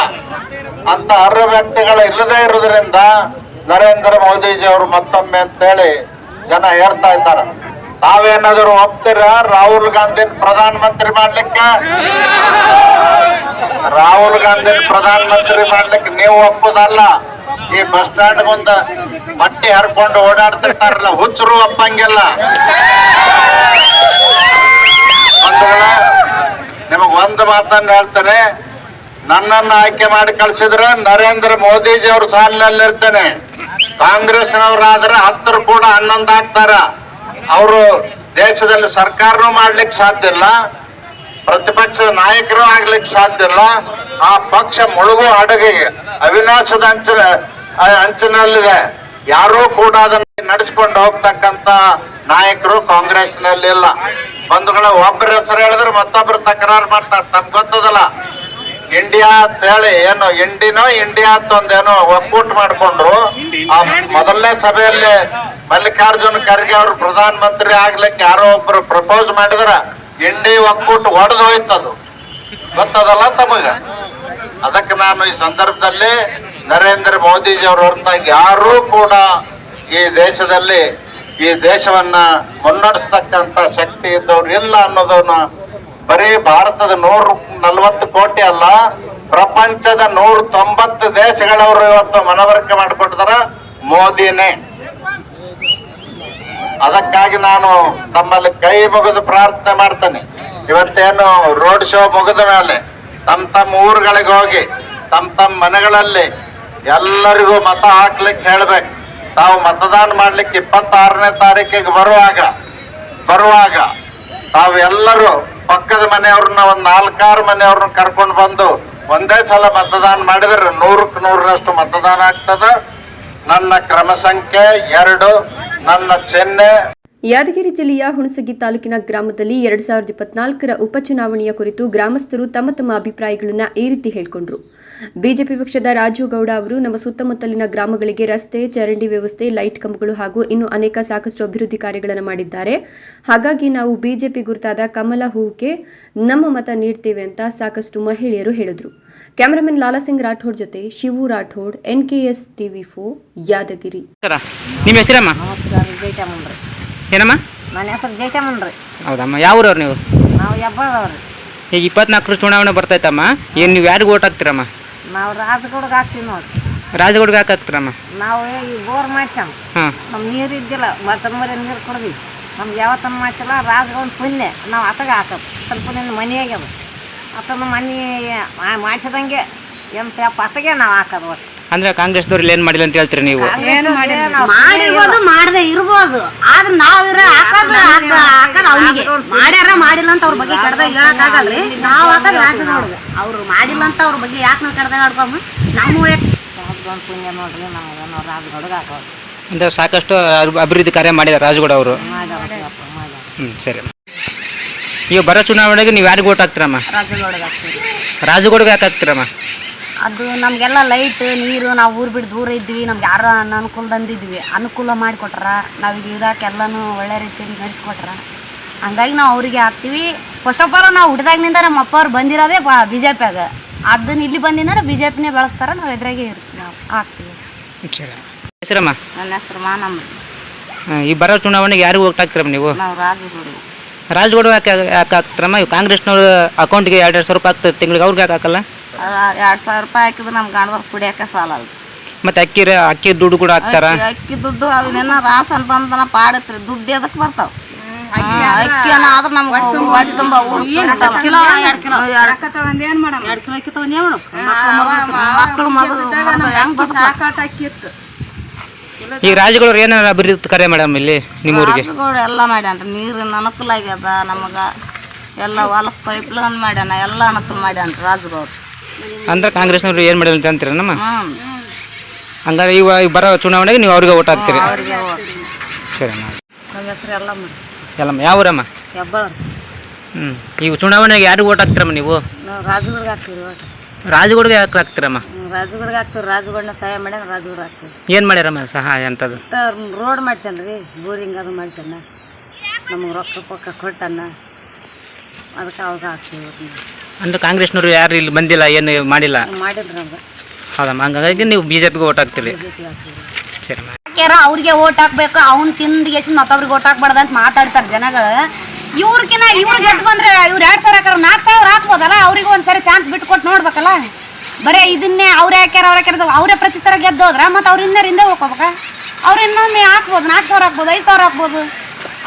ಅಂತ ಅರ್ಹ ವ್ಯಕ್ತಿಗಳು ಇಲ್ಲದೇ ಇರೋದ್ರಿಂದ ನರೇಂದ್ರ ಮೋದಿಜಿ ಅವರು ಮತ್ತೊಮ್ಮೆ ಅಂತೇಳಿ ಜನ ಹೇಳ್ತಾ ಇದ್ದಾರೆ. ತಾವೇನಾದರೂ ಒಪ್ತೀರ ರಾಹುಲ್ ಗಾಂಧಿನ ಪ್ರಧಾನಮಂತ್ರಿ ಮಾಡ್ಲಿಕ್ಕೆ? ರಾಹುಲ್ ಗಾಂಧಿನ ಪ್ರಧಾನಮಂತ್ರಿ ಮಾಡ್ಲಿಕ್ಕೆ ನೀವು ಒಪ್ಪುದಲ್ಲ. ಈ ಬಸ್ ಸ್ಟ್ಯಾಂಡ್ ಮುಂದೆ ಬಟ್ಟೆ ಹರ್ಕೊಂಡು ಓಡಾಡ್ತಿರ್ತಾರಲ್ಲ, ಹುಚ್ಚರು ಒಪ್ಪಂಗಿಲ್ಲ. ನಿಮಗ್ ಒಂದು ಮಾತನ್ನ ಹೇಳ್ತೇನೆ, ನನ್ನನ್ನು ಆಯ್ಕೆ ಮಾಡಿ ಕಳ್ಸಿದ್ರೆ ನರೇಂದ್ರ ಮೋದಿಜಿ ಅವ್ರ ಸಾಲಿನಲ್ಲಿರ್ತೇನೆ. ಕಾಂಗ್ರೆಸ್ನವರಾದ್ರೆ 10 ಕೂಡ 11 ಆಗ್ತಾರ. ಅವರು ದೇಶದಲ್ಲಿ ಸರ್ಕಾರನೂ ಮಾಡ್ಲಿಕ್ಕೆ ಸಾಧ್ಯ ಇಲ್ಲ, ಪ್ರತಿಪಕ್ಷದ ನಾಯಕರು ಆಗ್ಲಿಕ್ಕೆ ಸಾಧ್ಯ ಇಲ್ಲ. ಆ ಪಕ್ಷ ಮುಳುಗು ಹಡಗಿಗೆ, ಅವಿನಾಶದ ಅಂಚಿನಲ್ಲಿದೆ. ಯಾರೂ ಕೂಡ ಅದನ್ನ ನಡೆಸ್ಕೊಂಡು ಹೋಗ್ತಕ್ಕಂತ ನಾಯಕರು ಕಾಂಗ್ರೆಸ್ನಲ್ಲಿ ಇಲ್ಲ. ಬಂಧುಗಳ ಒಬ್ಬರ ಹೆಸರು ಹೇಳಿದ್ರೆ ಮತ್ತೊಬ್ರು ತಕರಾರು ಮಾಡ್ತಾರೆ. ತಮ್ಗೆ ಗೊತ್ತದಲ್ಲ, ಇಂಡಿಯಾ ಅಂತ ಹೇಳಿ ಏನು ಇಂಡಿಯಾ ಅಂತ ಒಂದೇನೋ ಒಕ್ಕೂಟ ಮಾಡ್ಕೊಂಡ್ರು. ಆ ಮೊದಲನೇ ಸಭೆಯಲ್ಲಿ ಮಲ್ಲಿಕಾರ್ಜುನ್ ಖರ್ಗೆ ಅವರು ಪ್ರಧಾನ ಮಂತ್ರಿ ಆಗ್ಲಿಕ್ಕೆ ಯಾರೋ ಒಬ್ರು ಪ್ರಪೋಸ್ ಮಾಡಿದ್ರ ಒಕ್ಕೂಟ ಒಡೆದು ಹೋಯ್ತದು, ಗೊತ್ತದಲ್ಲ ತಮಗ. ಅದಕ್ಕೆ ನಾನು ಈ ಸಂದರ್ಭದಲ್ಲಿ ನರೇಂದ್ರ ಮೋದಿಜಿ ಅವ್ರ ಹೊರತಾಗಿ ಯಾರೂ ಕೂಡ ಈ ದೇಶದಲ್ಲಿ ಈ ದೇಶವನ್ನ ಮುನ್ನಡೆಸ್ತಕ್ಕಂತ ಶಕ್ತಿ ಇದ್ದವ್ರು ಇಲ್ಲ ಅನ್ನೋದನ್ನ ಬರೀ ಭಾರತದ 140 ಕೋಟಿ ಅಲ್ಲ, ಪ್ರಪಂಚದ 190 ದೇಶಗಳವರು ಇವತ್ತು ಮನವರಿಕೆ ಮಾಡಿಕೊಟ್ಟಿದಾರ ಮೋದಿನೇ. ಅದಕ್ಕಾಗಿ ನಾನು ತಮ್ಮಲ್ಲಿ ಕೈ ಮುಗಿದು ಪ್ರಾರ್ಥನೆ ಮಾಡ್ತೇನೆ. ಇವತ್ತೇನು ರೋಡ್ ಶೋ ಮುಗಿದ ಮೇಲೆ ತಮ್ಮ ಊರುಗಳಿಗೆ ಹೋಗಿ ತಮ್ಮ ಮನೆಗಳಲ್ಲಿ ಎಲ್ಲರಿಗೂ ಮತ ಹಾಕ್ಲಿಕ್ಕೆ ಹೇಳ್ಬೇಕು. ತಾವು ಮತದಾನ ಮಾಡ್ಲಿಕ್ಕೆ 26ನೇ ತಾರೀಕಿಗೆ ಬರುವಾಗ ತಾವು ಎಲ್ಲರೂ ಪಕ್ಕದ ಮನೆಯವ್ರನ್ನ ಒಂದು 4-6 ಮನೆಯವ್ರನ್ನ ಕರ್ಕೊಂಡು ಬಂದು ಒಂದೇ ಸಲ ಮತದಾನ ಮಾಡಿದ್ರೆ 100ಕ್ಕೆ 100ರಷ್ಟು ಮತದಾನ ಆಗ್ತದ. ನನ್ನ ಕ್ರಮ ಸಂಖ್ಯೆ 2, ನನ್ನ ಚಿಹ್ನೆ. ಯಾದಗಿರಿ ಜಿಲ್ಲೆಯ ಹುಣಸಗಿ ತಾಲೂಕಿನ ಗ್ರಾಮದಲ್ಲಿ 2024ರ ಉಪಚುನಾವಣೆಯ ಕುರಿತು ಗ್ರಾಮಸ್ಥರು ತಮ್ಮ ಅಭಿಪ್ರಾಯಗಳನ್ನು ಈ ರೀತಿ ಹೇಳಿಕೊಂಡರು. ಬಿಜೆಪಿ ಪಕ್ಷದ ರಾಜು ಗೌಡ ಅವರು ನಮ್ಮ ಸುತ್ತಮುತ್ತಲಿನ ಗ್ರಾಮಗಳಿಗೆ ರಸ್ತೆ, ಚರಂಡಿ ವ್ಯವಸ್ಥೆ, ಲೈಟ್ ಕಂಬಗಳು ಹಾಗೂ ಇನ್ನು ಅನೇಕ ಸಾಕಷ್ಟು ಅಭಿವೃದ್ಧಿ ಕಾರ್ಯಗಳನ್ನು ಮಾಡಿದ್ದಾರೆ. ಹಾಗಾಗಿ ನಾವು ಬಿಜೆಪಿ ಗುರುತಾದ ಕಮಲ ಹೂವಿಗೆ ನಮ್ಮ ಮತ ನೀಡ್ತೇವೆ ಅಂತ ಸಾಕಷ್ಟು ಮಹಿಳೆಯರು ಹೇಳಿದರು. ಕ್ಯಾಮರಾಮನ್ ಲಾಲಾಸಿಂಗ್ ರಾಠೋಡ್ ಜೊತೆ ಶಿವು ರಾಠೋಡ್, NKS TV4 ಯಾದಗಿರಿ. ನಿಮ್ಮ ಹೆಸರಮ್ಮ? ಏನಮ್ಮ? ನನ್ನ ಹೆಸರು ಜೈತಮ್ಮನ್ರಿ. ಹೌದಮ್ಮ, ಯಾವ ಊರವ್ರು ನೀವು? ನಾವು ಹೆಬ್ಬಾಳದವ್ರಿ. ಈಗ 24 ಚುನಾವಣೆ ಬರ್ತೈತಮ್ಮ, ಏನು ನೀವು ಯಾರಿಗೆ ಓಟ್ ಹಾಕ್ತೀರಮ್ಮ? ನಾವು ರಾಜಗೌಡಗೆ ಹಾಕ್ತೀವಿ ನೋಡ್ರಿ. ರಾಜಗೌಡ್ಗೆ ಯಾಕೆ ಹಾಕ್ತೀರಮ್ಮ? ನಾವು ಈ ಬೋರ್ ಮಾಡ್ಸಮ್, ನಮ್ಗೆ ನೀರು ಇದ್ದಿಲ್ಲ, ಮತ್ತೊಮ್ಮರೆ ನೀರು ಕೊಡ್ವಿ. ನಮ್ಗೆ ಯಾವತ್ತನ್ನು ಮಾಡ್ತಿಲ್ಲ, ರಾಜಗೌಡ ಪುಣ್ಯ ನಾವು ಆತಗೆ ಹಾಕೋದು. ಸ್ವಲ್ಪ ನಿನ್ನ ಮನೆಯಾಗ್ಯದ ಆತನ ಮನೆ ಮಾಡ್ಸದಂಗೆ ಆತಗೆ ನಾವು ಹಾಕೋದು. ಒಟ್ಟು ಅಂದ್ರೆ ಕಾಂಗ್ರೆಸ್ದವ್ರು ಏನು ಮಾಡಿಲ್ಲ ಅಂತ ಹೇಳ್ತೀರಿ ನೀವು? ಮಾಡಿರ್ಬೋದು, ಮಾಡದೆ ಇರ್ಬೋದು, ಆದ್ರೆ ನಾವಿರ ಹಾಕೋದು ಅವ್ರಿಗೆ ಮಾಡ್ಯಾರ ಮಾಡಿಲ್ಲ ಅಂತ ಅವ್ರ ಬಗ್ಗೆ ಕಡ್ದಾಗ ಹೇಳಕ್ ಆಗಲ್ರಿ. ನಾವು ಹಾಕೋದು ರಾಜಗೌಡ, ಅವ್ರು ಮಾಡಿಲ್ಲ ಅಂತ ಅವ್ರ ಬಗ್ಗೆ ಯಾಕೆ ನಾವು ಕಡ್ದಾಗ ಆಡ್ಕೊಂಬ. ನಮ್ಮ ರಾಜಗೌಡ ಪುಣ್ಯ ನೋಡ್ರಿ, ನಮಗೆ ನಾವು ರಾಜಗೌಡಗೆ ಹಾಕೋದು. ಅಂದ್ರೆ ಸಾಕಷ್ಟು ಅಭಿವೃದ್ಧಿ ಕಾರ್ಯ ಮಾಡಿದ್ದಾರೆ ರಾಜಗೌಡ ಅವರು. ಸರಿ. ಈಗ ಬರೋ ಚುನಾವಣೆಗೆ ನೀವು ಯಾರಿಗೆ ಓಟ್ ಹಾಕ್ತೀರಮ್ಮ? ರಾಜಗೌಡಗೆ ಹಾಕ್ತೀವಿ. ರಾಜಗೌಡಗೆ ಯಾಕೆ ಹಾಕ್ತೀರಮ್ಮ? ಅದು ನಮಗೆಲ್ಲ ಲೈಟ್ ನೀರು, ನಾವು ಊರು ಬಿಟ್ಟು ದೂರ ಇದ್ವಿ, ನಮ್ಗೆ ಯಾರು ಅನುಕೂಲದಂದಿದ್ವಿ, ಅನುಕೂಲ ಮಾಡಿಕೊಟ್ರ. ನಾವೀಗ ಇದಕ್ಕೆ ಎಲ್ಲನೂ ಒಳ್ಳೆ ರೀತಿಯಲ್ಲಿ ನಡೆಸ್ಕೊಟ್ರ. ಹಂಗಾಗಿ ನಾವು ಅವರಿಗೆ ಹಾಕ್ತೀವಿ. ಫಸ್ಟ್ ಆಫ್ ಆಲ್ ನಾವು ಹುಟ್ಟಿದಾಗಿನಿಂದ ನಮ್ಮ ಅಪ್ಪ ಅವ್ರು ಬಂದಿರೋದೇ BJPಯಾಗ. ಅದನ್ನ ಇಲ್ಲಿ ಬಂದಿಂದ್ರೆ BJPನೇ ಬೆಳೆಸ್ತಾರೆ, ನಾವು ಎದುರಾಗೆ ಇರ್ತೀವಿ, ನಾವು ಹಾಕ್ತೀವಿ. ಹೆಸರಮ್ಮ? ನನ್ನ ಹೆಸರು ಮಾನಮ್ಮ. ಈ ಬರೋ ಚುನಾವಣೆಗೆ ಯಾರಿಗೂ ಓಟ್ ಹಾಕ್ತೀರಮ್ಮ ನೀವು? ನಾವು ರಾಜಗೌಡ ಯಾಕೆ ಹಾಕ್ತಾರಮ್ಮ? ಇವು ಕಾಂಗ್ರೆಸ್ನವ್ರು ಅಕೌಂಟ್ಗೆ 2,000 ರೂಪಾಯಿ ಆಗ್ತದೆ ತಿಂಗಳಿಗೆ, ಅವ್ರಿಗೆ ಯಾಕೆ ಹಾಕಲ್ಲ? 2,000 ರೂಪಾಯಿ ಹಾಕಿದ್ರೆ ನಮ್ಮ ಗಂಡದವ್ರು ಕುಡಿಯೋಕೆ ಸಾಲಲ್ಲ. ಮತ್ತೆ ಅಕ್ಕಿ ದುಡ್ಡು ಕೂಡ ಹಾಕ್ತಾರ? ಅಕ್ಕಿ ದುಡ್ಡು ಅದನ್ನೇನ ರಾಸನ್ ಬಂದನ ಪಾಡತ್ರಿ, ದುಡ್ಡು ಎದಕ್ಕೆ ಬರ್ತಾವ? ಅಕ್ಕಿ ಆದ್ರೆ ನಮ್ಗೆ ಹೊಟ್ಟೆ ತುಂಬ ಮಕ್ಕಳು ಮಗಳು ಹೆಂಗ್ ಬಸ್. ಈಗ ರಾಜಗೌಡ ಏನಾರ ಅಭಿವೃದ್ಧಿ ಕಾರ್ಯ ಮೇಡಮ್ ಇಲ್ಲಿ ನಿಮ್ಮೂರಿಗೆ? ರಾಜಗೌಡ ಎಲ್ಲ ಮಾಡ್ಯಾನ್ರಿ. ನೀರಿನ ಅನುಕೂಲ ಆಗ್ಯದ ನಮಗೆ, ಎಲ್ಲ ಹೊಲಕ್ಕೆ ಪೈಪ್ಲೈನ್ ಮಾಡ್ಯಾನ, ಎಲ್ಲ ಅನುಕೂಲ ಮಾಡ್ಯಾನ್ರಿ ರಾಜಗೌಡ. ಅಂದ್ರೆ ಕಾಂಗ್ರೆಸ್ನವ್ರು ಏನು ಮಾಡಿಲ್ಲ ಅಂತ ಅಂತೀರ ನಮ್ಮ? ಹಂಗಾರೆ ಇವ ಬರೋ ಚುನಾವಣೆಗೆ ನೀವು ಅವ್ರಿಗೆ ಓಟ್ ಹಾಕ್ತೀರಿ? ಸರಿ. ನಮ್ಮ ಹೆಸರು ಎಲ್ಲಮ್ಮ. ಯಾವ ಊರಮ್ಮ? ಹೆಬ್ಬಾಳ. ಈಗ ಚುನಾವಣೆಗೆ ಯಾರಿಗೆ ಓಟ್ ಹಾಕ್ತೀರಮ್ಮ ನೀವು? ನಾವು ರಾಜಗೌಡಗೆ ಹಾಕ್ತೀವಿ. ರಾಜಗೌಡಗೆ ಯಾಕೆ ಹಾಕ್ತೀರಮ್ಮ? ರಾಜಗೌಡಗೆ ಹಾಕ್ತೀವಿ. ರಾಜಗೌಡನ ಸಹಾಯ ಮಾಡ್ಯಾನ, ರಾಜಗೌಡ ಹಾಕ್ತೀವಿ. ಏನು ಮಾಡ್ಯಾರಮ್ಮ ಸಹಾಯ ಅಂತದ್ದು? ರೋಡ್ ಮಾಡ್ಸನ್ರಿ, ಬೋರಿಂಗ್ ಅದು ಮಾಡ್ಸನ್ನ, ನಮಗೆ ರೊಕ್ಕ ಕೊಟ್ಟನ್ನ, ಅದಕ್ಕೆ ಅವಾಗ ಹಾಕ್ತೀವಿ. ಅಂದ್ರೆ ಕಾಂಗ್ರೆಸ್ನವ್ರು ಯಾರು ಇಲ್ಲಿ ಬಂದಿಲ್ಲ, ಏನು ಮಾಡಿಲ್ಲ? ಮಾಡಿದ್ರು ನಮ್ಗೆ. ಹೌದಮ್ಮ, ಹಂಗಾಗಿ ನೀವು BJPಗೆ ಓಟ್ ಹಾಕ್ತೀರಿ? ಸರಿ. ಅವ್ರಿಗೆ ಓಟ್ ಹಾಕ್ಬೇಕು, ಅವ್ನು ತಿಂದಿಗೆಸಿಂದ ಮತ್ತೊಬ್ರಿಗೆ ಓಟ್ ಹಾಕ್ಬಾರ್ದು ಅಂತ ಮಾತಾಡ್ತಾರೆ ಜನಗಳು. ಇವ್ರಿಗಿನ ಇವ್ರು ಗೆದ್ದು ಬಂದ್ರೆ ಇವ್ರು 2,000 ಹಾಕಾರ 4,000 ಹಾಕ್ಬೋದಲ್ಲ, ಅವ್ರಿಗೂ ಒಂದ್ಸರಿ ಚಾನ್ಸ್ ಬಿಟ್ಟು ಕೊಟ್ಟು ನೋಡ್ಬೇಕಲ್ಲ. ಬರೀ ಇದನ್ನೇ ಅವ್ರೇ ಹಾಕ್ಯಾರ ಅವರೇ ಪ್ರತಿ ಸಲ ಗೆದ್ದೋದ್ರ ಮತ್ತೆ ಅವ್ರು ಹಿಂದೆ ಹೋಗ್ಕೋಬೇಕ. ಅವ್ರು ಇನ್ನೊಮ್ಮೆ ಹಾಕ್ಬೋದು, 4,000 ಹಾಕ್ಬೋದು, 5,000 ಹಾಕ್ಬೋದು.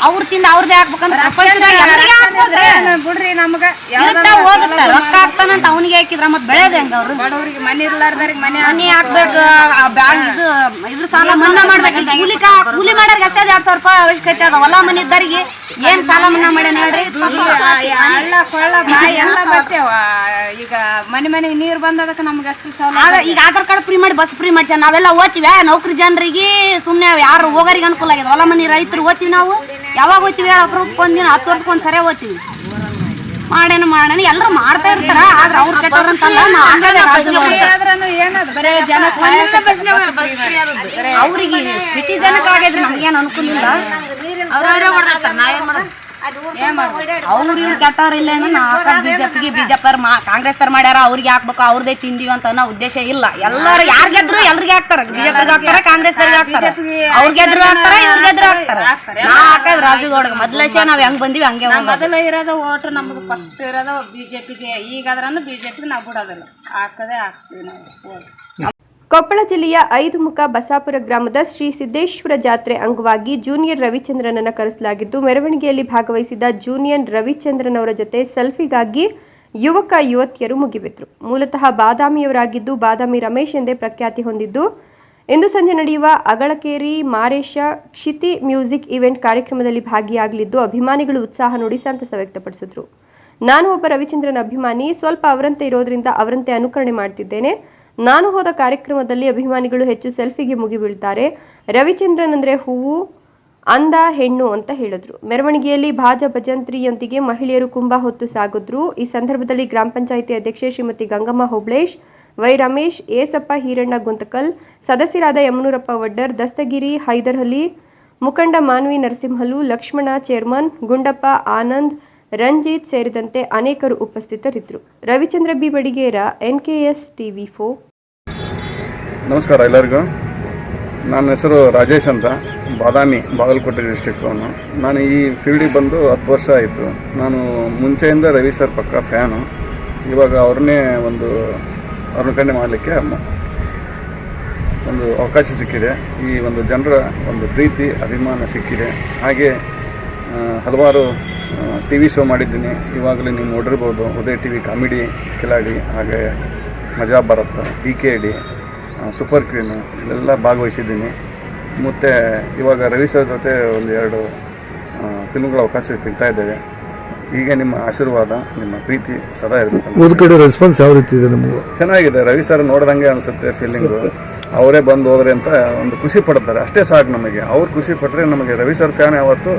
ಅವ್ರ ತಿಂದ ಅವ್ರದೇ ಹಾಕ್ಬೇಕಂತ ಪ್ರಪಂಚದಾಗ ಎಲ್ಲರಿಗೆ ಹಾಕ್ಬೋದ್ರಿ ಬಿಡ್ರಿ ನಮಗ ಹೋಗುತ್ತೆ ರೊಕ್ಕ ಹಾಕ್ತಾನಂತ ಅವನಿಗೆ ಹಾಕಿದ್ರ ಮತ್ ಬೆಳೆದ ಹೆಂಗ ಅವ್ರು ಬಡವ್ರಿಗೆ ಮನೆ ಇರ್ಲಾರ್ದವ್ರಿಗೆ ಮನೆ ಹಾಕ್ಬೇಕು ಬ್ಯಾಂಕ್ ಇದ್ರ ಸಾಲ ಮನ್ನಾ ಮಾಡ್ಬೇಕು ಕೂಲಿ ಮಾಡೋರಿಗೆ ಅಷ್ಟೇ 2,000 ರೂಪಾಯಿ ಅವಶ್ಯಕತೆ ಅದ ಹೊಲ ಮನೆ ಇದ್ದರಿಗೆ ಏನ್ ಸಾಲ ಮನ್ನಾ ಮಾಡ್ಯಾನ ಹೇಳ್ರಿ ಹಳ್ಳ ಕೊಳ್ಳ ಬಾಯಿ ಎಲ್ಲ ಬರ್ತೇವ ಈಗ ಮನೆಗೆ ನೀರ್ ಬಂದದಕ್ಕೆ ನಮ್ಗೆ ಅಷ್ಟು ಸೌಲಭ್ಯ ಈಗ ಆಧಾರ್ ಕಾರ್ಡ್ ಫ್ರೀ ಮಾಡಿ ಬಸ್ ಫ್ರೀ ಮಾಡ್ಸ ನಾವೆಲ್ಲ ಓದ್ತೀವಿ ನೌಕರಿ ಜನರಿಗೆ ಸುಮ್ನೆ ಯಾರು ಹೋಗೋರಿಗೆ ಅನುಕೂಲ ಆಗಿದೆ ಹೊಲ ಮನೆ ರೈತರು ಓದ್ತೀವಿ ನಾವು ಯಾವಾಗ ಓದ್ತೀವಿ ಅಪ್ರೂಪಕ್ಕೆ ಒಂದಿನ 10 ವರ್ಷಕ್ಕೊಂದ್ ಸರಿ ಓದ್ತೀವಿ ಮಾಡೋಣ ಎಲ್ಲರೂ ಮಾಡ್ತಾ ಇರ್ತಾರ ಆದ್ರೆ ಅವ್ರು ಕೆಟ್ಟವ್ರಂತಲ್ಲ ಅವ್ರಿಗೆ ಸಿಟಿ ಜನಕ್ಕೆ ಆಗಿದ್ರೆ ನಮ್ಗೇನು ಅನುಕೂಲ ಇಲ್ಲ ಅವ್ರವ್ರೇ ಓಡಾಡ್ತಾರೆ ನಾವೇನ್ ಮಾಡೋದು ಅವ್ರು ಇವ್ರು ಕೆಟ್ಟವ್ರು ಇಲ್ಲ ಬಿಜೆಪಿಗೆ ಕಾಂಗ್ರೆಸ್ ತರ ಮಾಡ್ಯಾರ ಅವ್ರಿಗೆ ಹಾಕ್ಬೇಕು ಅವ್ರದೇ ತಿಂದಿವಿ ಅಂತ ಅನ್ನೋ ಉದ್ದೇಶ ಇಲ್ಲ ಎಲ್ಲರೂ ಯಾರ್ ಗೆದ್ರು ಎಲ್ರಿಗೆ ಹಾಕ್ತಾರ ಬಿಜೆಪಿಗೆ ಹಾಕ್ತಾರ ಕಾಂಗ್ರೆಸ್ ಹಾಕ್ತಾರ ಅವ್ರ ಗೆದ್ರು ಹಾಕ್ತಾರ ಇವ್ರ ಗೆದ್ರು ಹಾಕ್ತಾರ ನಾ ಹಾಕದ್ ರಾಜುಗೌಡಗೆ ಮೊದ್ಲೇ ನಾವ್ ಹೆಂಗ್ ಬಂದಿವಿ ಹಂಗೆ ಮೊದಲ ಇರೋದು ಓಟ್ ನಮ್ಗೆ ಫಸ್ಟ್ ಇರೋದು ಬಿಜೆಪಿಗೆ ಈಗಾದ್ರೂ ಬಿಜೆಪಿಗೆ ನಾವು ಬಿಡೋದಿಲ್ಲ ಹಾಕದೇ ಹಾಕ್ತೀವಿ ನಾವು ಕೊಪ್ಪಳ ಜಿಲ್ಲೆಯ 5 ಮುಖ ಬಸಾಪುರ ಗ್ರಾಮದ ಶ್ರೀ ಸಿದ್ದೇಶ್ವರ ಜಾತ್ರೆ ಅಂಗವಾಗಿ ಜೂನಿಯರ್ ರವಿಚಂದ್ರನನ್ನ ಕರೆಸಲಾಗಿದ್ದು ಮೆರವಣಿಗೆಯಲ್ಲಿ ಭಾಗವಹಿಸಿದ ಜೂನಿಯರ್ ರವಿಚಂದ್ರನ್ ಅವರ ಜೊತೆ ಸೆಲ್ಫಿಗಾಗಿ ಯುವಕ ಯುವತಿಯರು ಮುಗಿಬಿದ್ರು. ಮೂಲತಃ ಬಾದಾಮಿಯವರಾಗಿದ್ದು ಬಾದಾಮಿ ರಮೇಶ್ ಎಂದೇ ಪ್ರಖ್ಯಾತಿ ಹೊಂದಿದ್ದು ಇಂದು ಸಂಜೆ ನಡೆಯುವ ಅಗಳಕೇರಿ ಮಾರೇಶ ಕ್ಷಿತಿ ಮ್ಯೂಸಿಕ್ ಇವೆಂಟ್ ಕಾರ್ಯಕ್ರಮದಲ್ಲಿ ಭಾಗಿಯಾಗಲಿದ್ದು ಅಭಿಮಾನಿಗಳು ಉತ್ಸಾಹ ನೋಡಿ ಸಂತಸ ವ್ಯಕ್ತಪಡಿಸಿದ್ರು. ನಾನು ಒಬ್ಬ ರವಿಚಂದ್ರನ್ ಅಭಿಮಾನಿ, ಸ್ವಲ್ಪ ಅವರಂತೆ ಇರೋದ್ರಿಂದ ಅವರಂತೆ ಅನುಕರಣೆ ಮಾಡ್ತಿದ್ದೇನೆ. ನಾನು ಹೋದ ಕಾರ್ಯಕ್ರಮದಲ್ಲಿ ಅಭಿಮಾನಿಗಳು ಹೆಚ್ಚು ಸೆಲ್ಫಿಗೆ ಮುಗಿಬೀಳ್ತಾರೆ. ರವಿಚಂದ್ರನ್ ಅಂದ್ರೆ ಹೂವು, ಅಂದ, ಹೆಣ್ಣು ಅಂತ ಹೇಳಿದ್ರು. ಮೆರವಣಿಗೆಯಲ್ಲಿ ಭಾಜ ಭಜಂತ್ರಿಯೊಂದಿಗೆ ಮಹಿಳೆಯರು ಕುಂಭ ಹೊತ್ತು ಸಾಗಿದ್ರು. ಈ ಸಂದರ್ಭದಲ್ಲಿ ಗ್ರಾಮ ಪಂಚಾಯಿತಿ ಅಧ್ಯಕ್ಷೆ ಶ್ರೀಮತಿ ಗಂಗಮ್ಮ ಹೋಬ್ಳೇಶ್, ವೈ ರಮೇಶ್, ಏಸಪ್ಪ ಹೀರಣ್ಣ ಗುಂತಕಲ್, ಸದಸ್ಯರಾದ ಯಮನೂರಪ್ಪ ವಡ್ಡರ್, ದಸ್ತಗಿರಿ ಹೈದರ್ ಅಲಿ, ಮುಖಂಡ ಮಾನ್ವಿ ನರಸಿಂಹಲು, ಲಕ್ಷ್ಮಣ ಚೇರ್ಮನ್, ಗುಂಡಪ್ಪ ಆನಂದ್, ರಂಜಿತ್ ಸೇರಿದಂತೆ ಅನೇಕರು ಉಪಸ್ಥಿತರಿದ್ದರು. Ravichandra B Badiger, NKS TV4. ನಮಸ್ಕಾರ ಎಲ್ಲರಿಗೂ. ನನ್ನ ಹೆಸರು ರಾಜೇಶ್ ಅಂತ, ಬಾದಾಮಿ ಬಾಗಲಕೋಟೆ ಡಿಸ್ಟಿಕ್ಕು. ನಾನು ಈ ಫೀಲ್ಡಿಗೆ ಬಂದು 10 ವರ್ಷ ಆಯಿತು. ನಾನು ಮುಂಚೆಯಿಂದ ರವಿ ಸರ್ ಪಕ್ಕ ಫ್ಯಾನು. ಇವಾಗ ಅವ್ರನ್ನೇ ಒಂದು ಅನುಕರಣೆ ಮಾಡಲಿಕ್ಕೆ ಒಂದು ಅವಕಾಶ ಸಿಕ್ಕಿದೆ. ಈ ಒಂದು ಜನರ ಒಂದು ಪ್ರೀತಿ ಅಭಿಮಾನ ಸಿಕ್ಕಿದೆ. ಹಾಗೆ ಹಲವಾರು TV ಶೋ ಮಾಡಿದ್ದೀನಿ. ಇವಾಗಲೇ ನೀವು ನೋಡಿರ್ಬೋದು, ಉದಯ TV ಕಾಮಿಡಿ ಕಿಲಾಡಿ, ಹಾಗೆ ಮಜಾ ಭಾರತ, PKD, ಸೂಪರ್ ಕ್ವೀನು ಇಲ್ಲೆಲ್ಲ ಭಾಗವಹಿಸಿದ್ದೀನಿ. ಮತ್ತು ಇವಾಗ ರವಿ ಸರ್ ಜೊತೆ 1-2 ಫಿಲ್ಮ್ಗಳ ಅವಕಾಶ ಸಿಗ್ತಾ ಇದ್ದೇವೆ. ಹೀಗೆ ನಿಮ್ಮ ಆಶೀರ್ವಾದ, ನಿಮ್ಮ ಪ್ರೀತಿ ಸದಾ ಇರಬೇಕು. ಒಂದು ಕಡೆ ರೆಸ್ಪಾನ್ಸ್ ಯಾವ ರೀತಿ ಇದೆ ನಿಮಗೆ? ಚೆನ್ನಾಗಿದೆ. ರವಿ ಸರ್ ನೋಡ್ದಂಗೆ ಅನಿಸುತ್ತೆ ಫೀಲಿಂಗು. ಅವರೇ ಬಂದು ಹೋದ್ರೆ ಅಂತ ಒಂದು ಖುಷಿ ಪಡ್ತಾರೆ, ಅಷ್ಟೇ ಸಾಕು ನಮಗೆ. ಅವ್ರು ಖುಷಿ ಪಟ್ಟರೆ ನಮಗೆ. ರವಿ ಸರ್ ಫ್ಯಾನ್ ಯಾವತ್ತು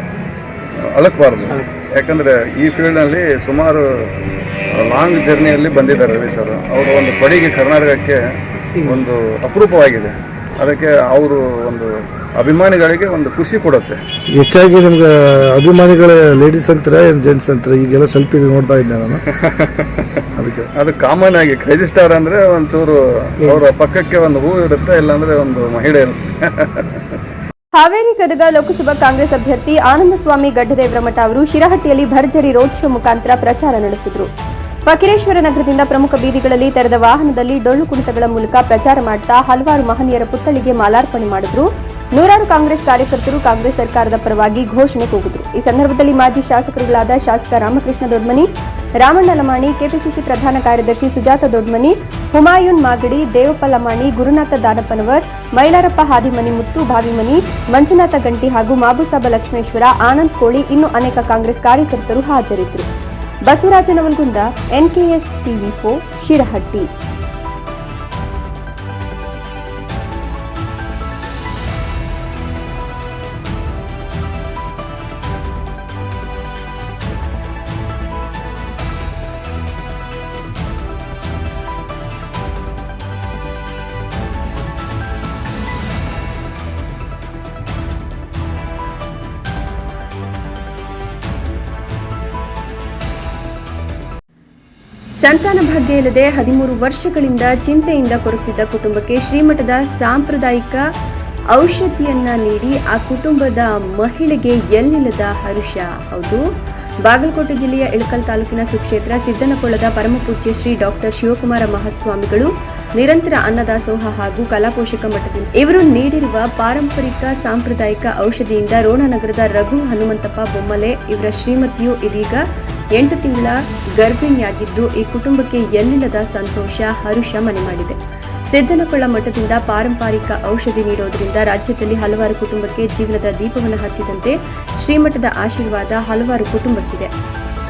ಅಳಕಬಾರ್ದು. ಯಾಕಂದರೆ ಈ ಫೀಲ್ಡ್ನಲ್ಲಿ ಸುಮಾರು ಲಾಂಗ್ ಜರ್ನಿಯಲ್ಲಿ ಬಂದಿದ್ದಾರೆ ರವಿ ಸರ್. ಅವರು ಒಂದು ಕೊಡುಗೆ ಕರ್ನಾಟಕಕ್ಕೆ ಒಂದು ಅಪರೂಪವಾಗಿದೆ. ಅದಕ್ಕೆ ಅವರು ಒಂದು ಅಭಿಮಾನಿಗಳಿಗೆ ಒಂದು ಖುಷಿ ಕೊಡುತ್ತೆ. ಹೆಚ್ಚಾಗಿ ನಿಮ್ಗೆ ಅಭಿಮಾನಿಗಳ ಲೇಡೀಸ್ ಅಂತಾರೆ, ಜೆಂಟ್ಸ್ ಅಂತಾರೆ? ಈಗೆಲ್ಲ ಸೆಲ್ಫಿ ನೋಡ್ತಾ ಇದ್ದೆ ನಾನು. ಅದಕ್ಕೆ ಅದು ಕಾಮನ್ ಆಗಿ ಕ್ರೇಜಿ ಸ್ಟಾರ್ ಅಂದರೆ ಒಂಚೂರು ಅವರ ಪಕ್ಕಕ್ಕೆ ಒಂದು ಹೂ ಇರುತ್ತೆ, ಇಲ್ಲಾಂದರೆ ಒಂದು ಮಹಿಳೆ ಇರುತ್ತೆ. ಹಾವೇರಿ ಗದಗ ಲೋಕಸಭಾ ಕಾಂಗ್ರೆಸ್ ಅಭ್ಯರ್ಥಿ ಆನಂದಸ್ವಾಮಿ ಗಡ್ಡದೇವರಮಠ ಅವರು ಶಿರಹಟ್ಟಿಯಲ್ಲಿ ಭರ್ಜರಿ ರೋಡ್ ಶೋ ಮುಖಾಂತರ ಪ್ರಚಾರ ನಡೆಸಿದರು. ಫಕೀರೇಶ್ವರ ನಗರದಿಂದ ಪ್ರಮುಖ ಬೀದಿಗಳಲ್ಲಿ ತೆರೆದ ವಾಹನದಲ್ಲಿ ಡೊಳ್ಳು ಕುಣಿತಗಳ ಮೂಲಕ ಪ್ರಚಾರ ಮಾಡ್ತಾ ಹಲವಾರು ಮಹನೀಯರ ಪುತ್ಥಳಿಗೆ ಮಾಲಾರ್ಪಣೆ ಮಾಡಿದ್ರು. ನೂರಾರು ಕಾಂಗ್ರೆಸ್ ಕಾರ್ಯಕರ್ತರು ಕಾಂಗ್ರೆಸ್ ಸರ್ಕಾರದ ಪರವಾಗಿ ಘೋಷಣೆ ಕೂಗಿದ್ರು. ಈ ಸಂದರ್ಭದಲ್ಲಿ ಮಾಜಿ ಶಾಸಕರುಗಳಾದ ಶಾಸಕ ರಾಮಕೃಷ್ಣ ದೊಡ್ಮನಿ, ರಾಮಣ್ಣ ಲಮಾಣಿ, ಕೆಪಿಸಿಸಿ ಪ್ರಧಾನ ಕಾರ್ಯದರ್ಶಿ ಸುಜಾತ ದೊಡ್ಮನಿ, ಹುಮಾಯೂನ್ ಮಾಗಡಿ, ದೇವಪ್ಪ ಲಮಾಣಿ, ಗುರುನಾಥ ದಾನಪ್ಪನವರ್, ಮೈಲಾರಪ್ಪ ಹಾದಿಮನಿ, ಮುತ್ತು ಬಾವಿಮನಿ, ಮಂಜುನಾಥ ಗಂಟಿ ಹಾಗೂ ಮಾಬುಸಾಬ ಲಕ್ಷ್ಮೇಶ್ವರ, ಆನಂದ್ ಕೋಳಿ, ಇನ್ನು ಅನೇಕ ಕಾಂಗ್ರೆಸ್ ಕಾರ್ಯಕರ್ತರು ಹಾಜರಿದ್ದರು. Basavaraj Navalgund, NKS TV4, Shirahatti. ಸಂತಾನ ಭಾಗ್ಯ ಇಲ್ಲದೆ 13 ವರ್ಷಗಳಿಂದ ಚಿಂತೆಯಿಂದ ಕೊರಗ್ತಿದ್ದ ಕುಟುಂಬಕ್ಕೆ ಶ್ರೀಮಠದ ಸಾಂಪ್ರದಾಯಿಕ ಔಷಧಿಯನ್ನ ನೀಡಿ ಆ ಕುಟುಂಬದ ಮಹಿಳೆಗೆ ಎಲ್ಲಿಲ್ಲದ ಹರುಷ. ಹೌದು, ಬಾಗಲಕೋಟೆ ಜಿಲ್ಲೆಯ ಇಳಕಲ್ ತಾಲೂಕಿನ ಸುಕ್ಷೇತ್ರ ಸಿದ್ದನಕೊಳ್ಳದ ಪರಮಪೂಜ್ಯ ಶ್ರೀ ಡಾಕ್ಟರ್ ಶಿವಕುಮಾರ ಮಹಾಸ್ವಾಮಿಗಳು ನಿರಂತರ ಅನ್ನದಾಸೋಹ ಹಾಗೂ ಕಲಾಪೋಷಕ ಮಠದಿಂದ ಇವರು ನೀಡಿರುವ ಪಾರಂಪರಿಕ ಸಾಂಪ್ರದಾಯಿಕ ಔಷಧಿಯಿಂದ ರೋಣನಗರದ ರಘು ಹನುಮಂತಪ್ಪ ಬೊಮ್ಮಲೆ ಇವರ ಶ್ರೀಮತಿಯು ಇದೀಗ 8 ತಿಂಗಳ ಗರ್ಭಿಣಿಯಾಗಿದ್ದು ಈ ಕುಟುಂಬಕ್ಕೆ ಎಲ್ಲಿಲ್ಲದ ಸಂತೋಷ ಹರುಷ ಮನೆ ಮಾಡಿದೆ. ಸಿದ್ದನಕೊಳ್ಳ ಮಠದಿಂದ ಪಾರಂಪರಿಕ ಔಷಧಿ ನೀಡುವುದರಿಂದ ರಾಜ್ಯದಲ್ಲಿ ಹಲವಾರು ಕುಟುಂಬಕ್ಕೆ ಜೀವನದ ದೀಪವನ್ನು ಹಚ್ಚಿದಂತೆ ಶ್ರೀಮಠದ ಆಶೀರ್ವಾದ ಹಲವಾರು ಕುಟುಂಬಕ್ಕಿದೆ.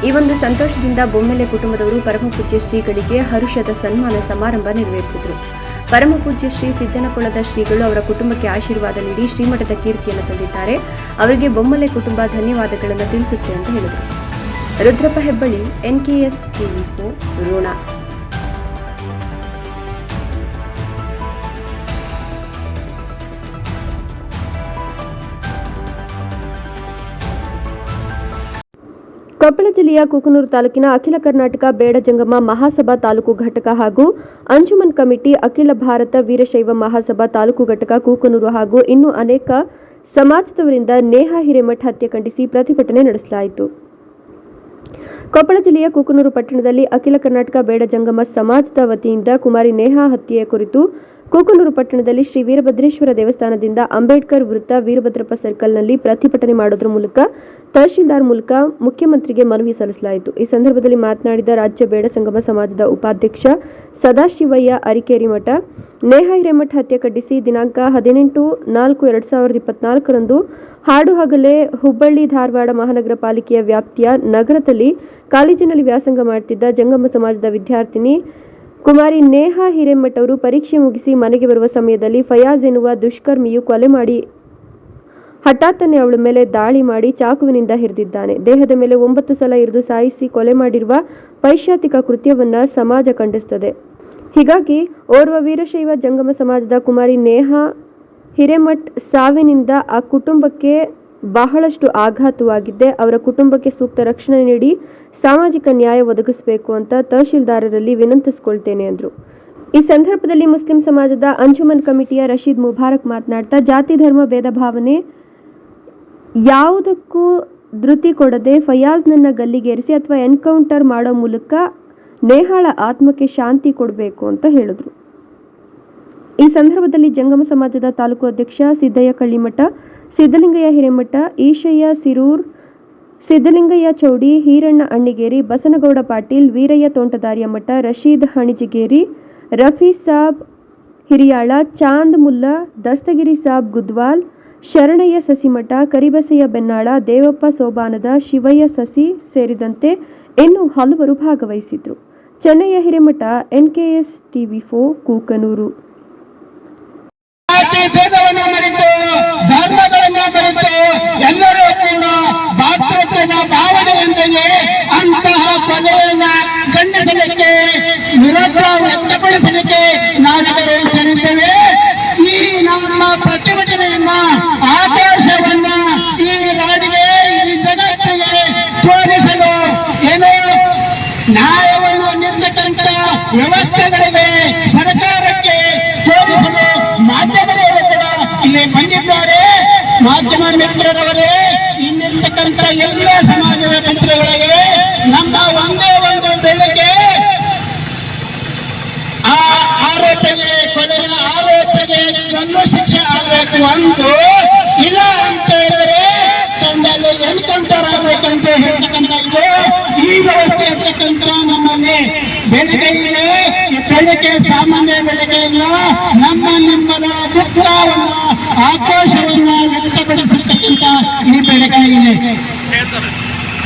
ಈ ಒಂದು ಸಂತೋಷದಿಂದ ಬೊಮ್ಮೆಲೆ ಕುಟುಂಬದವರು ಪರಮಪೂಜ್ಯ ಶ್ರೀಗಳಿಗೆ ಹರುಷದ ಸನ್ಮಾನ ಸಮಾರಂಭ ನೆರವೇರಿಸಿದರು. ಪರಮಪೂಜ್ಯ ಶ್ರೀ ಸಿದ್ದನಕೊಳ್ಳದ ಶ್ರೀಗಳು ಅವರ ಕುಟುಂಬಕ್ಕೆ ಆಶೀರ್ವಾದ ನೀಡಿ ಶ್ರೀಮಠದ ಕೀರ್ತಿಯನ್ನು ತಂದಿದ್ದಾರೆ. ಅವರಿಗೆ ಬೊಮ್ಮಲೆ ಕುಟುಂಬ ಧನ್ಯವಾದಗಳನ್ನು ತಿಳಿಸುತ್ತೆ ಅಂತ ಹೇಳಿದರು. Rudrappa Hebballi, NKS TV4 Ron. ಕೊಪ್ಪಳ ಜಿಲ್ಲೆಯ ಕೂಕನೂರು ತಾಲೂಕಿನ ಅಖಿಲ ಕರ್ನಾಟಕ ಬೇಡ ಜಂಗಮ ಮಹಾಸಭಾ ತಾಲೂಕು ಘಟಕ ಹಾಗೂ ಅಂಜುಮನ್ ಕಮಿಟಿ, ಅಖಿಲ ಭಾರತ ವೀರಶೈವ ಮಹಾಸಭಾ ತಾಲೂಕು ಘಟಕ ಕೂಕನೂರು ಹಾಗೂ ಇನ್ನೂ ಅನೇಕ ಸಮಾಜದವರಿಂದ ನೇಹಾ ಹಿರೇಮಠ ಹತ್ಯೆ ಖಂಡಿಸಿ ಪ್ರತಿಭಟನೆ ನಡೆಸಲಾಯಿತು. ಕೊಪ್ಪಳ ಜಿಲ್ಲೆಯ ಕೂಕನೂರು ಪಟ್ಟಣದಲ್ಲಿ ಅಖಿಲ ಕರ್ನಾಟಕ ಬೇಡ ಜಂಗಮ ಸಮಾಜದ ವತಿಯಿಂದ ಕುಮಾರಿ ನೇಹಾ ಹತ್ಯೆಯ ಕುರಿತು ಕೂಕನೂರು ಪಟ್ಟಣದಲ್ಲಿ ಶ್ರೀ ವೀರಭದ್ರೇಶ್ವರ ದೇವಸ್ಥಾನದಿಂದ ಅಂಬೇಡ್ಕರ್ ವೃತ್ತ ವೀರಭದ್ರಪ್ಪ ಸರ್ಕಲ್ನಲ್ಲಿ ಪ್ರತಿಭಟನೆ ಮಾಡುವುದರ ಮೂಲಕ ತಹಶೀಲ್ದಾರ್ ಮೂಲಕ ಮುಖ್ಯಮಂತ್ರಿಗೆ ಮನವಿ ಸಲ್ಲಿಸಲಾಯಿತು. ಈ ಸಂದರ್ಭದಲ್ಲಿ ಮಾತನಾಡಿದ ರಾಜ್ಯ ಬೇಡ ಸಂಗಮ ಸಮಾಜದ ಉಪಾಧ್ಯಕ್ಷ ಸದಾಶಿವಯ್ಯ ಅರಿಕೇರಿಮಠ, ನೇಹಾ ಹಿರೇಮಠ ಹತ್ಯೆ ಖಂಡಿಸಿ ದಿನಾಂಕ 18/4/2024 ಹಾಡುಹಗಲೇ ಹುಬ್ಬಳ್ಳಿ ಧಾರವಾಡ ಮಹಾನಗರ ಪಾಲಿಕೆಯ ವ್ಯಾಪ್ತಿಯ ನಗರದಲ್ಲಿ ಕಾಲೇಜಿನಲ್ಲಿ ವ್ಯಾಸಂಗ ಮಾಡುತ್ತಿದ್ದ ಜಂಗಮ ಸಮಾಜದ ವಿದ್ಯಾರ್ಥಿನಿ ಕುಮಾರಿ ನೇಹಾ ಹಿರೇಮಠ ಅವರು ಪರೀಕ್ಷೆ ಮುಗಿಸಿ ಮನೆಗೆ ಬರುವ ಸಮಯದಲ್ಲಿ ಫಯಾಜ್ ಎನ್ನುವ ದುಷ್ಕರ್ಮಿಯು ಕೊಲೆ ಮಾಡಿ ಹಠಾತ್ತನೆ ಅವಳ ಮೇಲೆ ದಾಳಿ ಮಾಡಿ ಚಾಕುವಿನಿಂದ ಹಿರಿದಿದ್ದಾನೆ. ದೇಹದ ಮೇಲೆ 9 ಸಲ ಇರಿದು ಸಾಯಿಸಿ ಕೊಲೆ ಮಾಡಿರುವ ಪೈಶಾಚಿಕ ಕೃತ್ಯವನ್ನ ಸಮಾಜ ಖಂಡಿಸುತ್ತದೆ. ಹೀಗಾಗಿ ಓರ್ವ ವೀರಶೈವ ಜಂಗಮ ಸಮಾಜದ ಕುಮಾರಿ ನೇಹಾ ಹಿರೇಮಠ ಸಾವಿನಿಂದ ಆ ಕುಟುಂಬಕ್ಕೆ ಬಹಳಷ್ಟು ಆಘಾತವಾಗಿದ್ದೆ. ಅವರ ಕುಟುಂಬಕ್ಕೆ ಸೂಕ್ತ ರಕ್ಷಣೆ ನೀಡಿ ಸಾಮಾಜಿಕ ನ್ಯಾಯ ಒದಗಿಸಬೇಕು ಅಂತ ತಹಶೀಲ್ದಾರರಲ್ಲಿ ವಿನಂತಿಸಿಕೊಳ್ತೇನೆ ಎಂದರು. ಈ ಸಂದರ್ಭದಲ್ಲಿ ಮುಸ್ಲಿಂ ಸಮಾಜದ ಅಂಜುಮನ್ ಕಮಿಟಿಯ ರಶೀದ್ ಮುಬಾರಕ್ ಮಾತನಾಡ್ತಾ, ಜಾತಿ ಧರ್ಮ ಭೇದ ಭಾವನೆ ಯಾವುದಕ್ಕೂ ಧೃತಿ ಕೊಡದೆ ಫಯಾಜ್ನನ್ನ ಗಲ್ಲಿಗೇರಿಸಿ ಅಥವಾ ಎನ್ಕೌಂಟರ್ ಮಾಡೋ ಮೂಲಕ ನೇಹಾಳ ಆತ್ಮಕ್ಕೆ ಶಾಂತಿ ಕೊಡಬೇಕು ಅಂತ ಹೇಳಿದ್ರು. ಈ ಸಂದರ್ಭದಲ್ಲಿ ಜಂಗಮ ಸಮಾಜದ ತಾಲೂಕು ಅಧ್ಯಕ್ಷ ಸಿದ್ದಯ್ಯ ಕಳ್ಳಿಮಠ, ಸಿದ್ದಲಿಂಗಯ್ಯ ಹಿರೇಮಠ, ಈಶಯ್ಯ ಸಿರೂರ್, ಸಿದ್ದಲಿಂಗಯ್ಯ ಚೌಡಿ, ಹೀರಣ್ಣ ಅಣ್ಣಿಗೇರಿ, ಬಸನಗೌಡ ಪಾಟೀಲ್, ವೀರಯ್ಯ ತೋಂಟದಾರ್ಯ ಮಠ, ರಶೀದ್ ಹಣಿಜಿಗೇರಿ, ರಫೀ ಸಾಬ್ ಹಿರಿಯಾಳ, ಚಾಂದ್ ಮುಲ್ಲಾ, ದಸ್ತಗಿರಿ ಸಾಬ್ ಗುದ್ವಾಲ್, ಶರಣಯ್ಯ ಸಸಿಮಠ, ಕರಿಬಸಯ್ಯ ಬೆನ್ನಾಳ, ದೇವಪ್ಪ ಸೋಬಾನದ, ಶಿವಯ್ಯ ಸಸಿ ಸೇರಿದಂತೆ ಇನ್ನೂ ಹಲವರು ಭಾಗವಹಿಸಿದ್ರು. Chennaiah Hiremath, NKS TV4 Kukanur. ಭೇದವನ್ನು ಮರೆತು ಧರ್ಮಗಳನ್ನು ಮರೆತು ಎಲ್ಲರೂ ಕೂಡ ಭಾತೃತ್ವದ ಭಾವನೆಯೊಂದಿಗೆ ಅಂತಹ ಕೊಲೆಯನ್ನ ಖಂಡಿಸಲಿಕ್ಕೆ ವಿರೋಧ ವ್ಯಕ್ತಪಡಿಸಲಿಕ್ಕೆ ನಾವೆಲ್ಲರೂ ಸೇರಿದ್ದೇವೆ. ಈ ನಮ್ಮ ಪ್ರತಿಭಟನೆಯನ್ನ ಆದೇಶವನ್ನ ಈ ನಾಡಿಗೆ, ಈ ಜಗತ್ತಿಗೆ ತೋರಿಸಲು ಏನೋ ನ್ಯಾಯವನ್ನು ನೀಡತಕ್ಕಂಥ ವ್ಯವಸ್ಥೆಗಳಿಗೆ, ಸರ್ಕಾರಕ್ಕೆ ತೋರಿಸಲು ಮಾಧ್ಯಮದವರು ಕೂಡ ಇಲ್ಲಿ ಬಂದಿದ್ದಾರೆ. ಮಾಧ್ಯಮ ಮಿತ್ರರವರೇ, ಇನ್ನಿರ್ತಕ್ಕಂಥ ಎಲ್ಲ ಸಮಾಜದ ಮಿತ್ರಗಳಿಗೆ ನಮ್ಮ ಒಂದೇ ಒಂದು ಬೆಳಗ್ಗೆ ಆ ಆರೋಪಿಗೆ, ಕೊಲೆಯ ಆರೋಪಿಗೆ ಗಲ್ಲು ಶಿಕ್ಷೆ ಆಗಬೇಕು ಅಂದು, ಇಲ್ಲ ಅಂತ ಹೇಳಿದ್ರೆ ತಂಡಲ್ಲಿ ಎನ್ಕೌಂಟರ್ ಆಗಬೇಕಂತ ಹೇಳ್ತಕ್ಕಂಥದ್ದು ಈ ವ್ಯವಸ್ಥೆ ಇರ್ತಕ್ಕಂಥ ನಮ್ಮಲ್ಲಿ ಬೆಳಗ್ಗೆ ಇದೆ. ಬೆಳಗ್ಗೆ ಸಾಮಾನ್ಯ ಬೆಳಗ್ಗೆ ಇಲ್ಲ, ನಿಮ್ಮಗಳ ದುಃಖವನ್ನು, ಆಕ್ರೋಶವನ್ನ ವ್ಯಕ್ತಪಡಿಸಿರ್ತಕ್ಕಂಥ ಈ ಬೆಳಗಾಗಿದೆ.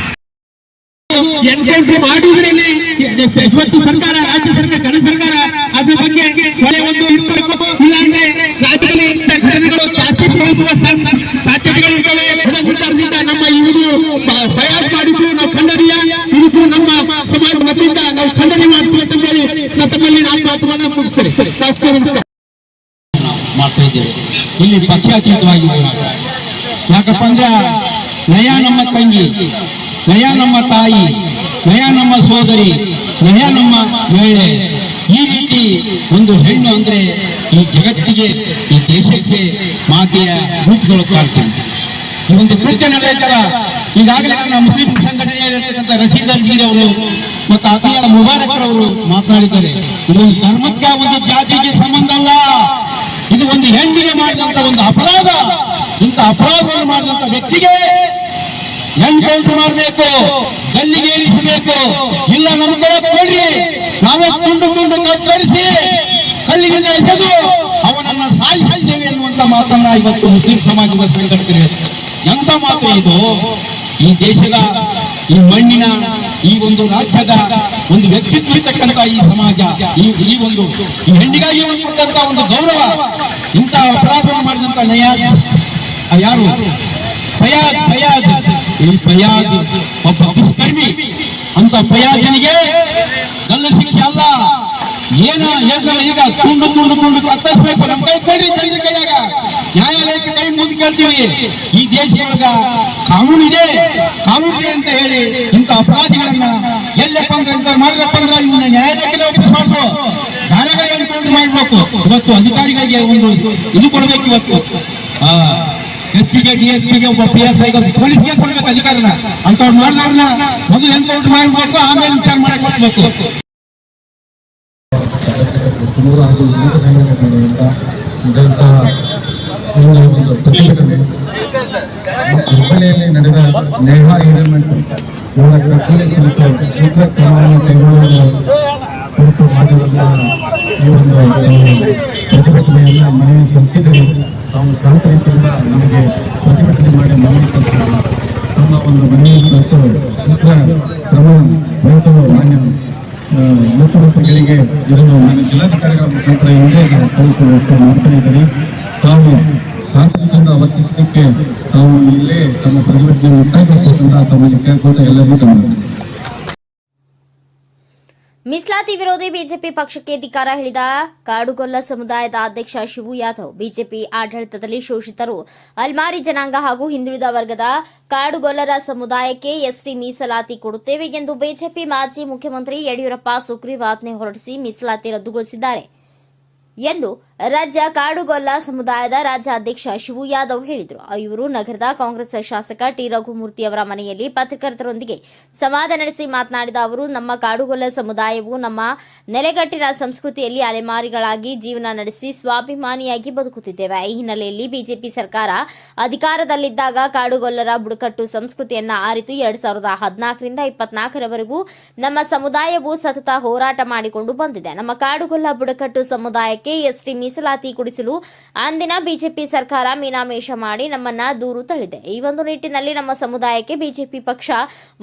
ಎನ್ಕೌಂಟರ್ ಮಾಡುವುದರಲ್ಲಿ ಇವತ್ತು ಸರ್ಕಾರ, ರಾಜ್ಯ ಸರ್ಕಾರ, ಕೇಂದ್ರ ಸರ್ಕಾರ ಅದ್ರ ಬಗ್ಗೆ ಒಂದು ಇಲ್ಲಾಂದ್ರೆ ರಾಜ್ಯದಲ್ಲಿ ಘಟನೆಗಳು ಜಾಸ್ತಿ ಪ್ರವೇಶಿಸುವ ಸಾಧ್ಯತೆಗಳು ಇರ್ತವೆ. ನಮ್ಮ ಇವರು ಪ್ರಯಾಸ ಮಾಡಿದ್ರು, ನಾವು ಖಂಡನೀಯ, ಇದಕ್ಕೂ ನಮ್ಮ ಸಮಾಜ ಮತದಿಂದ ನಾವು ಖಂಡನೆ ಮಾಡ್ತೀವಿ ಅಂತ ಹೇಳಿ ತಮ್ಮಲ್ಲಿ ನಾವು ಮಾತುಗಳನ್ನು ಮುಗಿಸ್ತೇವೆ. ಮಾಡ್ತಾ ಇದ್ದೇವೆ ಇಲ್ಲಿ ಪಕ್ಷಾತೀತವಾಗಿ. ಯಾಕಪ್ಪ ಅಂದ್ರೆ ನಯಾ ನಮ್ಮ ತಂಗಿ, ನಯಾ ನಮ್ಮ ತಾಯಿ, ನಯಾ ನಮ್ಮ ಸೋದರಿ, ನಯಾ ನಮ್ಮ ಮಹಿಳೆ. ಈ ರೀತಿ ಒಂದು ಹೆಣ್ಣು ಅಂದ್ರೆ ಈ ಜಗತ್ತಿಗೆ, ಈ ದೇಶಕ್ಕೆ ಮಾತೆಯ ರೂಪಗಳು ಕಾಡ್ತೀವಿ. ಈ ಒಂದು ಕೃತ್ಯ ನಡೆಯುತ್ತಲ್ಲ. ಈಗಾಗಲೇ ನಮ್ಮ ಮುಸ್ಲಿಂ ಸಂಘಟನೆಯಲ್ಲಿರ್ತಕ್ಕಂಥ ರಶೀದ್ ಅಲ್ಗೀರಿ ಅವರು ಮತ್ತು ಅತಿಯಾಳ ಮುಬಾರಕ್ ಅವರು ಮಾತನಾಡಿದ್ದಾರೆ. ಇದು ಧರ್ಮಕ್ಕೆ ಒಂದು ಜಾತಿಗೆ ಸಂಬಂಧ ಅಲ್ಲ, ಇದು ಒಂದು ಹೆಣ್ಣಿಗೆ ಮಾಡಿದಂತ ಒಂದು ಅಪರಾಧ. ಇಂಥ ಅಪರಾಧವನ್ನು ಮಾಡಿದಂತ ವ್ಯಕ್ತಿಗೆ ಎನ್ಕೌಂಟರ್ ಮಾಡಬೇಕು, ಗಲ್ಲಿಗೆ ಏರಿಸಬೇಕು. ಇಲ್ಲ ನಮ್ಗೆ ಕೊಡ್ರಿ, ನಾವೇ ತುಂಡು ತುಂಡು ಕತ್ತರಿಸಿ ಕಲ್ಲಿನಿಂದ ಎಸೆದು ಅವನನ್ನ ಸಾಯಿಸಿದ್ದೇವೆ ಎನ್ನುವಂತ ಮಾತನ್ನ ಇವತ್ತು ಮುಸ್ಲಿಂ ಸಮಾಜದ ಸಂಘಟಕರು. ಎಂತ ಮಾತು ಇದು! ಈ ದೇಶದ, ಈ ಮಣ್ಣಿನ, ಈ ಒಂದು ರಾಜ್ಯದ ಒಂದು ವ್ಯಕ್ತಿತ್ವ ಇರ್ತಕ್ಕಂಥ ಈ ಸಮಾಜ, ಈ ಒಂದು ಈ ಹೆಣ್ಣಿಗಾಗಿ ಕೊಟ್ಟಂತ ಒಂದು ಗೌರವ. ಇಂಥ ಅಪರಾಧವನ್ನು ಮಾಡಿದಂತ ಯಾರು ಫಯಾದ್, ಈ ಫಯಾದ್ ಒಬ್ಬ ದುಷ್ಕರ್ಮಿ. ಅಂತ ಫಯಾಜನಿಗೆ ಗಲ್ಲು ಶಿಕ್ಷೆ ಅಲ್ಲ, ಏನ ಈಗ ತುಂಡು ತುಂಡು ತುಂಡು ಕತ್ತರಿಸಬೇಕು. ನಮ್ಮ ಕೈ ಕೊಡ್ರಿ, ಜನರ ಕೈಯಾಗ ನ್ಯಾಯಾಲಯಕ್ಕೆ ಕೈ ಮುಂದೆ ಕೇಳ್ತೀವಿ. ಈ ದೇಶದೊಳಗ ಕಾನೂನಿದೆ ಅಂತ ಹೇಳಿ ಇಂಥ ಅಪರಾಧಿಗಳನ್ನ ಎಲ್ಲಪ್ಪ ಅಂದ್ರೆ ಇಂಥ ಮಾಡ್ರಪ್ಪ ಅಂದ್ರೆ ಇವನ್ನ ನ್ಯಾಯಾಲಯಕ್ಕೆ ಒಪ್ಪಿಸಬಾರ್ದು, ಧಾರಾಗಳಿಗೆ ಎನ್ಕೌಂಟರ್ ಮಾಡಬೇಕು. ಇವತ್ತು ಅಧಿಕಾರಿಗಳಿಗೆ ಒಂದು ಇದು ಕೊಡ್ಬೇಕು. ಇವತ್ತು SP-ಗೆ, DSP-ಗೆ, ಒಬ್ಬ PSI ಪೊಲೀಸ್ಗೆ ಕೊಡ್ಬೇಕು ಅಧಿಕಾರನ. ಅಂತವ್ರು ಮಾಡಿದವ್ರನ್ನ ಮೊದಲು ಎನ್ಕೌಂಟರ್ ಮಾಡಬೇಕು, ಆಮೇಲೆ ವಿಚಾರ ಮಾಡಕ್ ಮಾಡಬೇಕು. ಹಾಗೂ ವಿವಿಧ ಸಂಘಟನೆಗಳಿಂದ ನಡೆದಂತಹ ಒಂದು ಪ್ರತಿಭಟನೆ ಹುಬ್ಬಳ್ಳಿಯಲ್ಲಿ ನಡೆದ ನೇಹಾ ಎಂಡೋಮೆಂಟ್ ಮೂಲಕ ಪೊಲೀಸ್ ಮತ್ತು ಸೂಕ್ತ ಕ್ರಮವನ್ನು ಕೈಗೊಳ್ಳುವ ಕುರಿತು ಮಾಡಿದಂತಹ ಈ ಒಂದು ಪ್ರತಿಭಟನೆಯನ್ನು ಮನವಿ ಸಲ್ಲಿಸಿದರೆ ತಾವು ಶಾಂತ ರೀತಿಯಿಂದ ನಮಗೆ ಪ್ರತಿಭಟನೆ ಮಾಡಿ ಮನವಿ ಸಲ್ಲಿಸಿದರು. ತಮ್ಮ ಒಂದು ಮನವಿ ಮತ್ತು ಸೂಕ್ತ ಕ್ರಮ ವಹಿಸಲು ಮಾನ್ಯ ಮುಖ್ಯಮಂತ್ರಿಗಳಿಗೆ ಇದನ್ನು ನಾನು ಜಿಲ್ಲಾಧಿಕಾರಿಗಳ ಮುಖಾಂತರ ಹಿಂದೆ ಕಳಿಸುವಷ್ಟು ಮಾಡ್ಕೊಂಡಿದ್ದೀನಿ. ತಾವು ಶಾಂತಿಯಿಂದ ವರ್ತಿಸಲಿಕ್ಕೆ ತಾವು ಇಲ್ಲೇ ತಮ್ಮ ಪ್ರತಿಭಟನೆ ಮುಕ್ತಾಯಗೊಳಿಸಬೇಕಂತ ತಮ್ಮಲ್ಲಿ ಕೇಳ್ಕೊಳ್ತಾ ಎಲ್ಲರಿಗೂ ತಮ್ಮ ಮೀಸಲಾತಿ ವಿರೋಧಿ ಬಿಜೆಪಿ ಪಕ್ಷಕ್ಕೆ ಧಿಕ್ಕಾರ ಹೇಳಿದ ಕಾಡುಗೊಲ್ಲ ಸಮುದಾಯದ ಅಧ್ಯಕ್ಷ ಶಿವು ಯಾದವ್, ಬಿಜೆಪಿ ಆಡಳಿತದಲ್ಲಿ ಶೋಷಿತರು, ಅಲ್ಮಾರಿ ಜನಾಂಗ ಹಾಗೂ ಹಿಂದುಳಿದ ವರ್ಗದ ಕಾಡುಗೊಲ್ಲರ ಸಮುದಾಯಕ್ಕೆ ಎಸ್ಟಿ ಮೀಸಲಾತಿ ಕೊಡುತ್ತೇವೆ ಎಂದು ಬಿಜೆಪಿ ಮಾಜಿ ಮುಖ್ಯಮಂತ್ರಿ ಯಡಿಯೂರಪ್ಪ ಸುಗ್ರೀವಾಜ್ಞೆ ಹೊರಡಿಸಿ ಮೀಸಲಾತಿ ರದ್ದುಗೊಳಿಸಿದ್ದಾರೆ ಎಂದು ರಾಜ್ಯ ಕಾಡುಗೊಲ್ಲ ಸಮುದಾಯದ ರಾಜ್ಯ ಅಧ್ಯಕ್ಷ ಶಿವು ಯಾದವ್ ಹೇಳಿದರು. ಇವರು ನಗರದ ಕಾಂಗ್ರೆಸ್ ಶಾಸಕ ಟಿ ರಘುಮೂರ್ತಿ ಅವರ ಮನೆಯಲ್ಲಿ ಪತ್ರಕರ್ತರೊಂದಿಗೆ ಸಂವಾದ ನಡೆಸಿ ಮಾತನಾಡಿದ ಅವರು, ನಮ್ಮ ಕಾಡುಗೊಲ್ಲ ಸಮುದಾಯವು ನಮ್ಮ ನೆಲೆಗಟ್ಟಿನ ಸಂಸ್ಕೃತಿಯಲ್ಲಿ ಅಲೆಮಾರಿಗಳಾಗಿ ಜೀವನ ನಡೆಸಿ ಸ್ವಾಭಿಮಾನಿಯಾಗಿ ಬದುಕುತ್ತಿದ್ದೇವೆ. ಈ ಹಿನ್ನೆಲೆಯಲ್ಲಿ ಬಿಜೆಪಿ ಸರ್ಕಾರ ಅಧಿಕಾರದಲ್ಲಿದ್ದಾಗ ಕಾಡುಗೊಲ್ಲರ ಬುಡಕಟ್ಟು ಸಂಸ್ಕೃತಿಯನ್ನ ಅರಿತು 2014ರಿಂದ 24ರವರೆಗೂ ನಮ್ಮ ಸಮುದಾಯವು ಸತತ ಹೋರಾಟ ಮಾಡಿಕೊಂಡು ಬಂದಿದೆ. ನಮ್ಮ ಕಾಡುಗೊಲ್ಲ ಬುಡಕಟ್ಟು ಸಮುದಾಯಕ್ಕೆ ಎಸ್ಟಿ ಮೀಸಲಾತಿ ಕೊಡಿಸಲು ಅಂದಿನ ಬಿಜೆಪಿ ಸರ್ಕಾರ ಮೀನಾಮೇಷ ಮಾಡಿ ನಮ್ಮನ್ನ ದೂರು ತಳ್ಳಿದೆ. ಈ ಒಂದು ನಿಟ್ಟಿನಲ್ಲಿ ನಮ್ಮ ಸಮುದಾಯಕ್ಕೆ ಬಿಜೆಪಿ ಪಕ್ಷ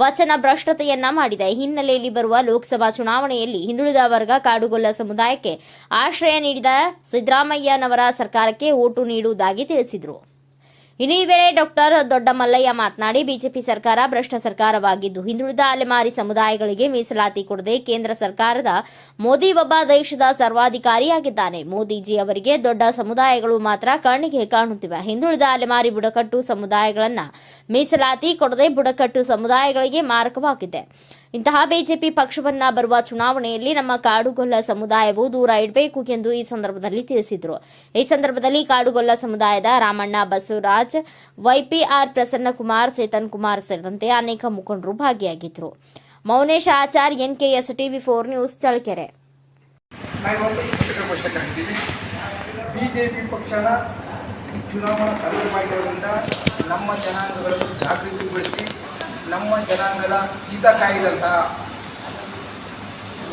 ವಚನ ಭ್ರಷ್ಟತೆಯನ್ನ ಮಾಡಿದೆ. ಈ ಹಿನ್ನೆಲೆಯಲ್ಲಿ ಬರುವ ಲೋಕಸಭಾ ಚುನಾವಣೆಯಲ್ಲಿ ಹಿಂದುಳಿದ ವರ್ಗ ಕಾಡುಗೊಲ್ಲ ಸಮುದಾಯಕ್ಕೆ ಆಶ್ರಯ ನೀಡಿದ ಸಿದ್ದರಾಮಯ್ಯನವರ ಸರ್ಕಾರಕ್ಕೆ ಓಟು ನೀಡುವುದಾಗಿ ತಿಳಿಸಿದರು. ಇನ್ನು ಈ ವೇಳೆ ಡಾಕ್ಟರ್ ದೊಡ್ಡಮಲ್ಲಯ್ಯ ಮಾತನಾಡಿ, ಬಿಜೆಪಿ ಸರ್ಕಾರ ಭ್ರಷ್ಟ ಸರ್ಕಾರವಾಗಿದ್ದು ಹಿಂದುಳಿದ ಅಲೆಮಾರಿ ಸಮುದಾಯಗಳಿಗೆ ಮೀಸಲಾತಿ ಕೊಡದೆ ಕೇಂದ್ರ ಸರ್ಕಾರದ ಮೋದಿ ಒಬ್ಬ ದೇಶದ ಸರ್ವಾಧಿಕಾರಿಯಾಗಿದ್ದಾನೆ. ಮೋದಿಜಿ ಅವರಿಗೆ ದೊಡ್ಡ ಸಮುದಾಯಗಳು ಮಾತ್ರ ಕಣ್ಣಿಗೆ ಕಾಣುತ್ತಿವೆ. ಹಿಂದುಳಿದ ಅಲೆಮಾರಿ ಬುಡಕಟ್ಟು ಸಮುದಾಯಗಳನ್ನ ಮೀಸಲಾತಿ ಕೊಡದೆ ಬುಡಕಟ್ಟು ಸಮುದಾಯಗಳಿಗೆ ಮಾರಕವಾಗಿದೆ. ಇಂತಹ ಬಿಜೆಪಿ ಪಕ್ಷವನ್ನ ಬರುವ ಚುನಾವಣೆಯಲ್ಲಿ ನಮ್ಮ ಕಾಡುಗೊಲ್ಲ ಸಮುದಾಯವು ದೂರ ಇಡಬೇಕು ಎಂದು ಈ ಸಂದರ್ಭದಲ್ಲಿ ತಿಳಿಸಿದರು. ಈ ಸಂದರ್ಭದಲ್ಲಿ ಕಾಡುಗೊಲ್ಲ ಸಮುದಾಯದ ರಾಮಣ್ಣ, ಬಸವರಾಜ್, ವೈಪಿಆರ್, ಪ್ರಸನ್ನಕುಮಾರ್, ಚೇತನ್ ಕುಮಾರ್ ಸೇರಿದಂತೆ ಅನೇಕ ಮುಖಂಡರು ಭಾಗಿಯಾಗಿದ್ದರು. Mounesh Achar, NKS TV4 news, Challakere. BJP ಪಕ್ಷನ ಚುನಾವಣಾ ಸಂದರ್ಭವಾಗಿರೋದ್ರಿಂದ ನಮ್ಮ ಜನಾಂಗಗಳನ್ನು ಜಾಗೃತಿಗೊಳಿಸಿ ನಮ್ಮ ಜನಾಂಗದ ಹಿತ ಕಾಯ್ದಂತಹ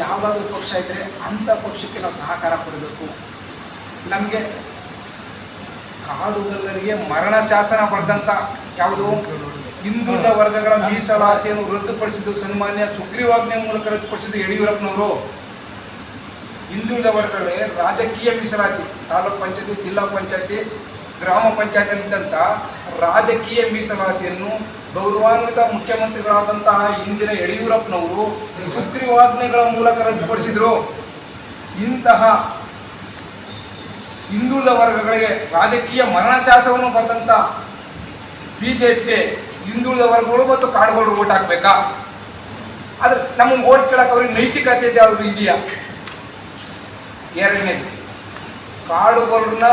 ಯಾವುದಾದ್ರೂ ಪಕ್ಷ ಇದ್ದರೆ ಅಂಥ ಪಕ್ಷಕ್ಕೆ ನಾವು ಸಹಕಾರ ಕೊಡಬೇಕು. ನಮಗೆ ಕಾಡುಗೊಲ್ಲರಿಗೆ ಮರಣ ಶಾಸನ ಬರೆದಂಥ ಯಾವುದು ಹಿಂದುಳಿದ ವರ್ಗಗಳ ಮೀಸಲಾತಿಯನ್ನು ರದ್ದುಪಡಿಸಿದ್ದು ಸನ್ಮಾನ್ಯ ಸುಗ್ರೀವಾಜ್ಞೆ ಮೂಲಕ ರದ್ದುಪಡಿಸಿದ್ದು ಯಡಿಯೂರಪ್ಪನವರು. ಹಿಂದುಳಿದ ವರ್ಗಗಳೇ ರಾಜಕೀಯ ಮೀಸಲಾತಿ, ತಾಲೂಕು ಪಂಚಾಯತಿ, ಜಿಲ್ಲಾ ಪಂಚಾಯತಿ, ಗ್ರಾಮ ಪಂಚಾಯತಿಯಲ್ಲಿದ್ದಂಥ ರಾಜಕೀಯ ಮೀಸಲಾತಿಯನ್ನು ಗೌರವಾನ್ವಿತ ಮುಖ್ಯಮಂತ್ರಿಗಳಾದಂತಹ ಇಂದಿನ ಯಡಿಯೂರಪ್ಪನವರು ಸುಗ್ರೀವಾಜ್ಞೆಗಳ ಮೂಲಕ ರದ್ದುಪಡಿಸಿದರು. ಇಂತಹ ಹಿಂದುಳಿದ ವರ್ಗಗಳಿಗೆ ರಾಜಕೀಯ ಮರಣಶಾಸನವನ್ನು ಬರೆದಂಥ ಬಿಜೆಪಿಗೆ ಹಿಂದುಳಿದ ವರ್ಗಗಳು ಮತ್ತು ಕಾಡುಗೊಲ್ಲರು ಓಟ್ ಹಾಕ್ಬೇಕಾ? ಆದ್ರೆ ನಮಗೆ ಓಟ್ ಕೇಳಕ್ಕೆ ಅವ್ರಿಗೆ ನೈತಿಕತೆ ಯಾವುದು ಇದೆಯಾ? ಎರಡನೇದು, ಕಾಡುಗೊಲ್ಲರನ್ನ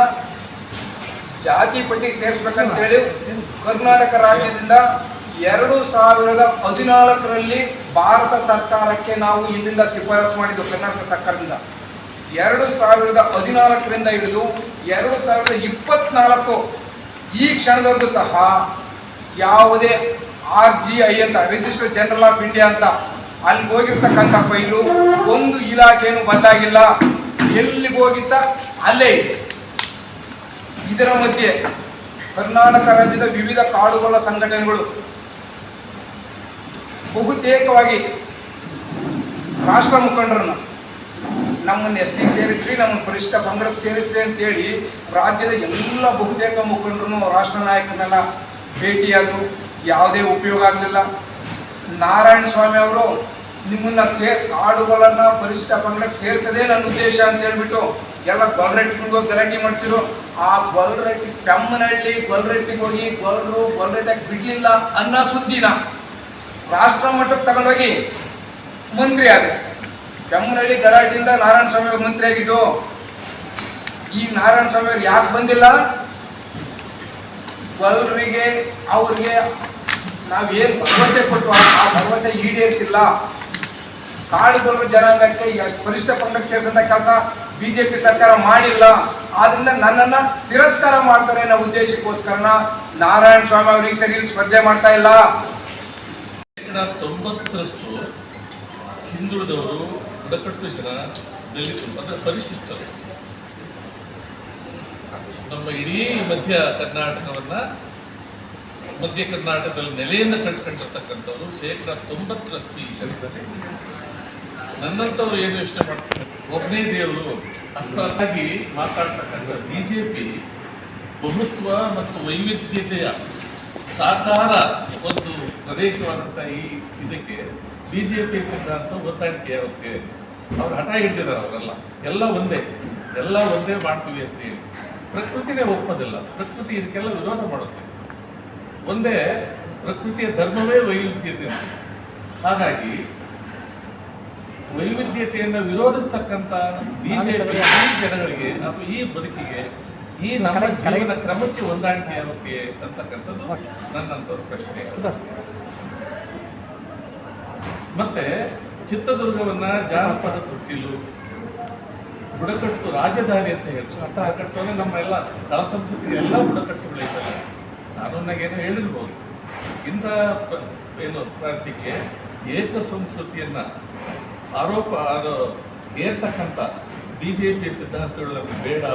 ಜಾತಿ ಪಟ್ಟಿಗೆ ಸೇರಿಸ್ಬೇಕಂತೇಳಿ ಕರ್ನಾಟಕ ರಾಜ್ಯದಿಂದ 2014ರಲ್ಲಿ ಭಾರತ ಸರ್ಕಾರಕ್ಕೆ ನಾವು ಇಲ್ಲಿಂದ ಶಿಫಾರಸು ಮಾಡಿದ್ದು. ಕರ್ನಾಟಕ ಸರ್ಕಾರದಿಂದ 2014ರಿಂದ ಹಿಡಿದು 2024 ಈ ಕ್ಷಣದವರೆಗೂ ಸಹ ಯಾವುದೇ RGI ಅಂತ ರಿಜಿಸ್ಟರ್ ಜನರಲ್ ಆಫ್ ಇಂಡಿಯಾ ಅಂತ ಅಲ್ಲಿ ಹೋಗಿರ್ತಕ್ಕಂಥ ಫೈಲು ಒಂದು ಇಲಾಖೆಯನ್ನು ಬದಲಾಗಿಲ್ಲ. ಎಲ್ಲಿಗೆ ಹೋಗಿತ್ತ ಅಲ್ಲೇ ಇದೆ. ಇದರ ಮಧ್ಯೆ ಕರ್ನಾಟಕ ರಾಜ್ಯದ ವಿವಿಧ ಕಾಡುಗೊಲ್ಲ ಸಂಘಟನೆಗಳು ಬಹುತೇಕವಾಗಿ ರಾಷ್ಟ್ರ ಮುಖಂಡರನ್ನು ನಮ್ಮನ್ನು ST ಸೇರಿಸ್ರಿ, ನಮ್ಮನ್ನು ಪರಿಶಿಷ್ಟ ಪಂಗಡಕ್ಕೆ ಸೇರಿಸ್ರಿ ಅಂತೇಳಿ ರಾಜ್ಯದ ಎಲ್ಲ ಬಹುತೇಕ ಮುಖಂಡರು ರಾಷ್ಟ್ರ ನಾಯಕರನ್ನೆಲ್ಲ ಭೇಟಿಯಾದರು. ಯಾವುದೇ ಉಪಯೋಗ ಆಗಲಿಲ್ಲ. ನಾರಾಯಣ ಸ್ವಾಮಿ ಅವರು ನಿಮ್ಮನ್ನ ಕಾಡುಗಳನ್ನ ಪರಿಶಿಷ್ಟ ಪಂಗಡಕ್ಕೆ ಸೇರಿಸೋದೇ ನನ್ನ ಉದ್ದೇಶ ಅಂತ ಹೇಳ್ಬಿಟ್ಟು ಎಲ್ಲ ಗೊಲ್ರೆಟ್ಟಿಗೆ ಹೋಗಿ ಗಲಾಟೆ ಮಾಡಿಸಿರು. ಆ ಗೊಲ್ರೆಟ್ಟಿ ಪೆಮ್ಮನಹಳ್ಳಿ ಗೊಲ್ರೆಟ್ಟಿಗೆ ಹೋಗಿ ಗೊಲ್ರೆಟ್ಟಾಗಿ ಬಿಡ್ಲಿಲ್ಲ ಅನ್ನೋ ಸುದ್ದಿನ ರಾಷ್ಟ್ರ ಮಟ್ಟಕ್ಕೆ ತಗೊಂಡೋಗಿ ಮಂತ್ರಿ ಆದ್ರು. ಪೆಮ್ಮನಹಳ್ಳಿ ಗಲಾಟೆಯಿಂದ ನಾರಾಯಣ ಸ್ವಾಮಿ ಅವರು ಮಂತ್ರಿ ಆಗಿದ್ದು. ಈ ನಾರಾಯಣ ಸ್ವಾಮಿ ಅವರು ಯಾಕೆ ಬಂದಿಲ್ಲ? ಗೊಲ್ರಿಗೆ ಅವ್ರಿಗೆ ನಾವೇನು ಭರವಸೆ ಕೊಟ್ಟು ಆ ಭರವಸೆ ಈಡೇರಿಸಿಲ್ಲ. ಕಾಡುಗೊಲ್ಲರ ಜನಾಂಗಕ್ಕೆ ಪರಿಶಿಷ್ಟ ಪಂಗಡಕ್ಕೆ ಸೇರಿಸಂತ ಕೆಲಸ BJP ಸರ್ಕಾರ ಮಾಡಿಲ್ಲ. ಆದ್ರಿಂದ ನನ್ನನ್ನ ತಿರಸ್ಕಾರ ಮಾಡ್ತಾರೆ ಅನ್ನೋ ಉದ್ದೇಶಕ್ಕೋಸ್ಕರ ನಾರಾಯಣ ಸ್ವಾಮಿ ಅವರು ಈ ಸರಿ ಸ್ಪರ್ಧೆ ಮಾಡ್ತಾ ಇಲ್ಲ. 90% ಹಿಂದುಳಿದವರು, ಬುಡಕಟ್ಟು ಜನ, ದಲಿತರು ಅಂದ್ರೆ ಪರಿಶಿಷ್ಟರು ನಮ್ಮ ಇಡೀ ಮಧ್ಯ ಕರ್ನಾಟಕದಲ್ಲಿ ನೆಲೆಯನ್ನು ಕಂಡುಕೊಂಡಿರ್ತಕ್ಕಂಥವ್ರು 90% ಈ ಜನತೆ. ನನ್ನಂಥವ್ರು ಏನು ಯೋಚನೆ ಮಾಡ್ತಾರೆ, ಒಬ್ಬನೇ ದೇವರು ಅರ್ಥವಾಗಿ ಮಾತಾಡ್ತಕ್ಕಂಥ BJP ಬಹುತ್ವ ಮತ್ತು ವೈವಿಧ್ಯತೆಯ ಸಾಕಾರ ಒಂದು ಪ್ರದೇಶವಾದಂಥ ಈ ಇದಕ್ಕೆ BJP ಸಿದ್ಧಾಂತ ಒತ್ತಾಡಿಕೆ ಅವಕ್ಕೆ ಅವ್ರು ಹಠ ಹಿಡಿದಿದ್ದಾರೆ. ಅವರೆಲ್ಲ ಎಲ್ಲ ಒಂದೇ ಮಾಡ್ತೀವಿ ಅಂತ ಹೇಳಿ ಪ್ರಕೃತಿನೇ ಒಪ್ಪೋದಿಲ್ಲ. ಪ್ರಕೃತಿ ಇದಕ್ಕೆಲ್ಲ ವಿರೋಧ ಮಾಡುತ್ತೆ. ಒಂದೇ ಪ್ರಕೃತಿಯ ಧರ್ಮವೇ ವೈವಿಧ್ಯತೆ. ಹಾಗಾಗಿ ವೈವಿಧ್ಯತೆಯನ್ನು ವಿರೋಧಿಸ್ತಕ್ಕಂಥ BJP ಈ ಜನಗಳಿಗೆ ಅಥವಾ ಈ ಬದುಕಿಗೆ ಈ ನಮ್ಮ ಜೀವನ ಕ್ರಮಕ್ಕೆ ಹೊಂದಾಣಿಕೆ ಆಗುತ್ತೆ ಅಂತಕ್ಕಂಥದ್ದು ನನ್ನಂಥವ್ರ ಪ್ರಶ್ನೆ. ಮತ್ತೆ ಚಿತ್ರದುರ್ಗವನ್ನ ಜಾನಪದ ತೊಟ್ಟಿಲು, ಬುಡಕಟ್ಟು ರಾಜಧಾನಿ ಅಂತ ಹೇಳ್ತಾರೆ. ಅರ್ಥ ಕಟ್ಟು ಅಂದ್ರೆ ನಮ್ಮ ಎಲ್ಲ ತಳ ಸಂಸ್ಕೃತಿಗೆ ಎಲ್ಲ ಬುಡಕಟ್ಟುಗಳಿರ್ತವೆ. ಕಾನೂನಾಗೇನೋ ಹೇಳಿರ್ಬೋದು. ಇಂಥ ಪ್ರಾಂತ್ಯಕ್ಕೆ ಏಕ ಸಂಸ್ಕೃತಿಯನ್ನ ಆರೋಪ ಅದು ಏರ್ತಕ್ಕಂಥ BJP ಸಿದ್ಧಾಂತಗಳು ನಮಗೆ ಬೇಡ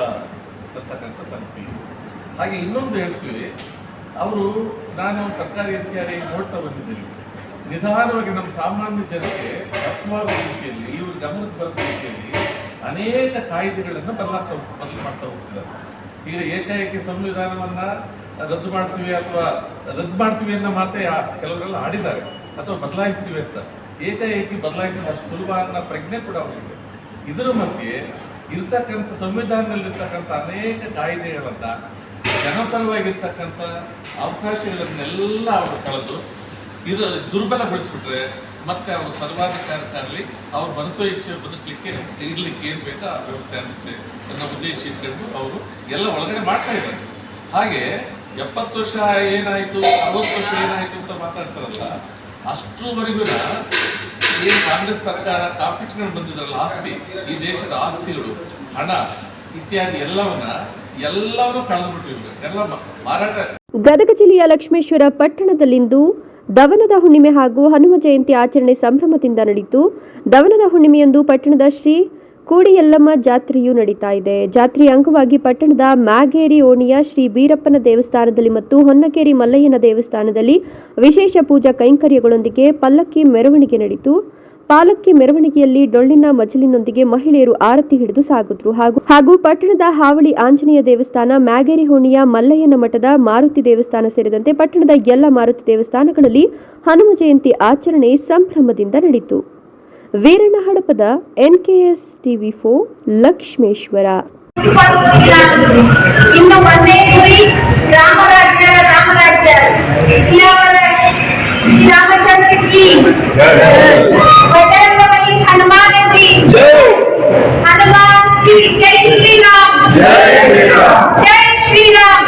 ಅಂತಕ್ಕಂಥ ಸಂಗತಿ. ಹಾಗೆ ಇನ್ನೊಂದು ಹೇಳ್ತೀವಿ, ನಾನು ಸರ್ಕಾರಿ ಅಧಿಕಾರಿ ನೋಡ್ತಾ ಬಂದಿದ್ದೀನಿ. ನಿಧಾನವಾಗಿ ನಮ್ಮ ಸಾಮಾನ್ಯ ಜನಕ್ಕೆ ಅರ್ಥವಾಗುವ ರೀತಿಯಲ್ಲಿ, ಇವರು ಗಮನಕ್ಕೆ ಬರುವ ರೀತಿಯಲ್ಲಿ ಅನೇಕ ಕಾಯ್ದೆಗಳನ್ನು ಬದಲು ಮಾಡ್ತಾ ಹೋಗ್ತಿದ್ದಾರೆ. ಈಗ ಏಕಾಏಕಿ ಸಂವಿಧಾನವನ್ನ ರದ್ದು ಮಾಡ್ತೀವಿ ಅನ್ನೋ ಮಾತೇ ಕೆಲವರೆಲ್ಲ ಆಡಿದ್ದಾರೆ, ಅಥವಾ ಬದಲಾಯಿಸ್ತೀವಿ ಅಂತ. ಏಕಾಏಕಿ ಬದಲಾಯಿಸೋದು ಅಷ್ಟು ಸುಲಭ ಅನ್ನೋ ಪ್ರಜ್ಞೆ ಕೂಡ ಅವರಿಗೆ. ಇದರ ಮಧ್ಯೆ ಇರ್ತಕ್ಕಂಥ ಸಂವಿಧಾನದಲ್ಲಿರ್ತಕ್ಕಂಥ ಅನೇಕ ಕಾಯ್ದೆಗಳನ್ನ, ಜನಪರವಾಗಿರ್ತಕ್ಕಂಥ ಅವಕಾಶಗಳನ್ನೆಲ್ಲ ಅವರು ಕಳೆದು ಇದು ದುರ್ಬಲಗೊಳಿಸ್ಬಿಟ್ರೆ ಮತ್ತೆ ಅವರು ಸರ್ವಾಧಿಕಾರಕ್ಕಾಗಲಿ ಅವ್ರು ಮನಸ್ಸೋ ಇಚ್ಛೆ ಬದುಕಲಿಕ್ಕೆ ಇರ್ಲಿಕ್ಕೆ ಏನು ಬೇಕೋ ಆ ವ್ಯವಸ್ಥೆ ಆಗುತ್ತೆ ಅನ್ನೋ ಉದ್ದೇಶ ಇಟ್ಕೊಂಡು ಅವರು ಎಲ್ಲ ಒಳಗಡೆ ಮಾಡ್ತಾ ಇದ್ದಾರೆ. ಹಾಗೆ 70 ವರ್ಷ ಏನಾಯ್ತು, 60 ವರ್ಷ ಏನಾಯ್ತು ಅಂತ ಮಾತಾಡ್ತಾರಲ್ಲ, ಅಷ್ಟರವರೆಗೂ ಏನು ಕಾಂಗ್ರೆಸ್ ಸರ್ಕಾರ ಕಾಪಿಟ್ಕೊಂಡು ಬಂದಿದ್ರಲ್ಲ ಆಸ್ತಿ, ಈ ದೇಶದ ಆಸ್ತಿಗಳು, ಹಣ ಇತ್ಯಾದಿ ಎಲ್ಲವನ್ನೂ ಕಳೆದುಬಿಟ್ಟಿರ್ಬೇಕು. ಎಲ್ಲ ಮಾರಾಟ. ಗದಗ ಜಿಲ್ಲೆಯ ಲಕ್ಷ್ಮೇಶ್ವರ ಪಟ್ಟಣದಲ್ಲಿಂದು ದವನದ ಹುಣ್ಣಿಮೆ ಹಾಗೂ ಹನುಮ ಜಯಂತಿ ಆಚರಣೆ ಸಂಭ್ರಮದಿಂದ ನಡೆಯಿತು. ದವನದ ಹುಣ್ಣಿಮೆಯಂದು ಪಟ್ಟಣದ ಶ್ರೀ ಕೂಡಿಯಲ್ಲಮ್ಮ ಜಾತ್ರೆಯು ನಡೀತಾ ಇದೆ. ಜಾತ್ರೆಯ ಅಂಗವಾಗಿ ಪಟ್ಟಣದ ಮ್ಯಾಗೇರಿ ಓಣಿಯ ಶ್ರೀ ಬೀರಪ್ಪನ ದೇವಸ್ಥಾನದಲ್ಲಿ ಮತ್ತು ಹೊನ್ನಕೇರಿ ಮಲ್ಲಯ್ಯನ ದೇವಸ್ಥಾನದಲ್ಲಿ ವಿಶೇಷ ಪೂಜಾ ಕೈಂಕರ್ಯಗಳೊಂದಿಗೆ ಪಲ್ಲಕ್ಕಿ ಮೆರವಣಿಗೆ ನಡೆಯಿತು. ಪಾಲಕ್ಕಿ ಮೆರವಣಿಗೆಯಲ್ಲಿ ಡೊಳ್ಳಿನ ಮಜಲಿನೊಂದಿಗೆ ಮಹಿಳೆಯರು ಆರತಿ ಹಿಡಿದು ಸಾಗಿದ್ರು. ಹಾಗೂ ಪಟ್ಟಣದ ಹಾವಳಿ ಆಂಜನೇಯ ದೇವಸ್ಥಾನ, ಮ್ಯಾಗೇರಿ ಹೋಣಿಯ ಮಲ್ಲಯ್ಯನ ಮಠದ ಮಾರುತಿ ದೇವಸ್ಥಾನ ಸೇರಿದಂತೆ ಪಟ್ಟಣದ ಎಲ್ಲ ಮಾರುತಿ ದೇವಸ್ಥಾನಗಳಲ್ಲಿ ಹನುಮ ಜಯಂತಿ ಆಚರಣೆ ಸಂಭ್ರಮದಿಂದ ನಡೆಯಿತು. Veeranna Hadapada, NKS TV4, Lakshmeshwar. ಇನ್ನು ಒಂದೇ ಗುರಿ, ರಾಮರಾಜ್ಯ ಶ್ರೀರಾಮಚಂದ್ರ ಕಿ ಬಜರಂಗಬಲಿ ಹನುಮಾನ್ ಕಿ ಹನುಮಾನ್ ಶ್ರೀ ಜೈ ಶ್ರೀರಾಮ್, ಜೈ ಶ್ರೀರಾಮ್.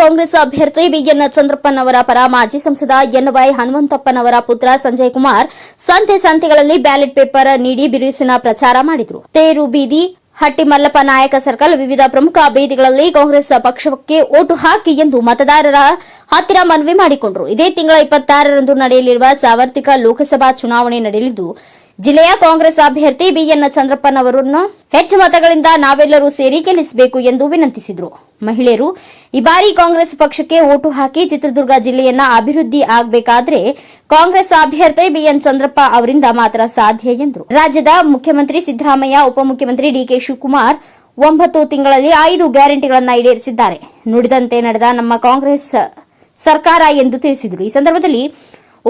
ಕಾಂಗ್ರೆಸ್ ಅಭ್ಯರ್ಥಿ ಬಿಎನ್ ಚಂದ್ರಪ್ಪನವರ ಪರ ಮಾಜಿ ಸಂಸದ ಎನ್ವೈ ಹನುಮಂತಪ್ಪನವರ ಪುತ್ರ ಸಂಜಯ್ ಕುಮಾರ್ ಸಂತೆಗಳಲ್ಲಿ ಬ್ಯಾಲೆಟ್ ಪೇಪರ್ ನೀಡಿ ಬಿರುಸಿನ ಪ್ರಚಾರ ಮಾಡಿದರು. ತೇರು ಬೀದಿ, ಹಟ್ಟಿ ಮಲ್ಲಪ್ಪ ನಾಯಕ ಸರ್ಕಲ್, ವಿವಿಧ ಪ್ರಮುಖ ಬೀದಿಗಳಲ್ಲಿ ಕಾಂಗ್ರೆಸ್ ಪಕ್ಷಕ್ಕೆ ಓಟು ಹಾಕಿ ಎಂದು ಮತದಾರರ ಹತ್ತಿರ ಮನವಿ ಮಾಡಿಕೊಂಡರು. ಇದೇ ತಿಂಗಳ 26ರಂದು ನಡೆಯಲಿರುವ ಸಾರ್ವತ್ರಿಕ ಲೋಕಸಭಾ ಚುನಾವಣೆ ನಡೆಯಲಿದ್ದು, ಜಿಲ್ಲೆಯ ಕಾಂಗ್ರೆಸ್ ಅಭ್ಯರ್ಥಿ ಬಿಎನ್ ಚಂದ್ರಪ್ಪನವರನ್ನು ಹೆಚ್ಚು ಮತಗಳಿಂದ ನಾವೆಲ್ಲರೂ ಸೇರಿ ಗೆಲ್ಲಿಸಬೇಕು ಎಂದು ವಿನಂತಿಸಿದರು. ಮಹಿಳೆಯರು ಈ ಬಾರಿ ಕಾಂಗ್ರೆಸ್ ಪಕ್ಷಕ್ಕೆ ಓಟು ಹಾಕಿ ಚಿತ್ರದುರ್ಗ ಜಿಲ್ಲೆಯನ್ನ ಅಭಿವೃದ್ಧಿ ಆಗಬೇಕಾದ್ರೆ ಕಾಂಗ್ರೆಸ್ ಅಭ್ಯರ್ಥಿ ಬಿಎನ್ ಚಂದ್ರಪ್ಪ ಅವರಿಂದ ಮಾತ್ರ ಸಾಧ್ಯ ಎಂದರು. ರಾಜ್ಯದ ಮುಖ್ಯಮಂತ್ರಿ ಸಿದ್ದರಾಮಯ್ಯ, ಉಪಮುಖ್ಯಮಂತ್ರಿ ಡಿಕೆ ಶಿವಕುಮಾರ್ 9 ತಿಂಗಳಲ್ಲಿ 5 ಗ್ಯಾರಂಟಿಗಳನ್ನು ಈಡೇರಿಸಿದ್ದಾರೆ. ನುಡಿದಂತೆ ನಡೆದ ನಮ್ಮ ಕಾಂಗ್ರೆಸ್ ಸರ್ಕಾರ ಎಂದು ತಿಳಿಸಿದರು. ಈ ಸಂದರ್ಭದಲ್ಲಿ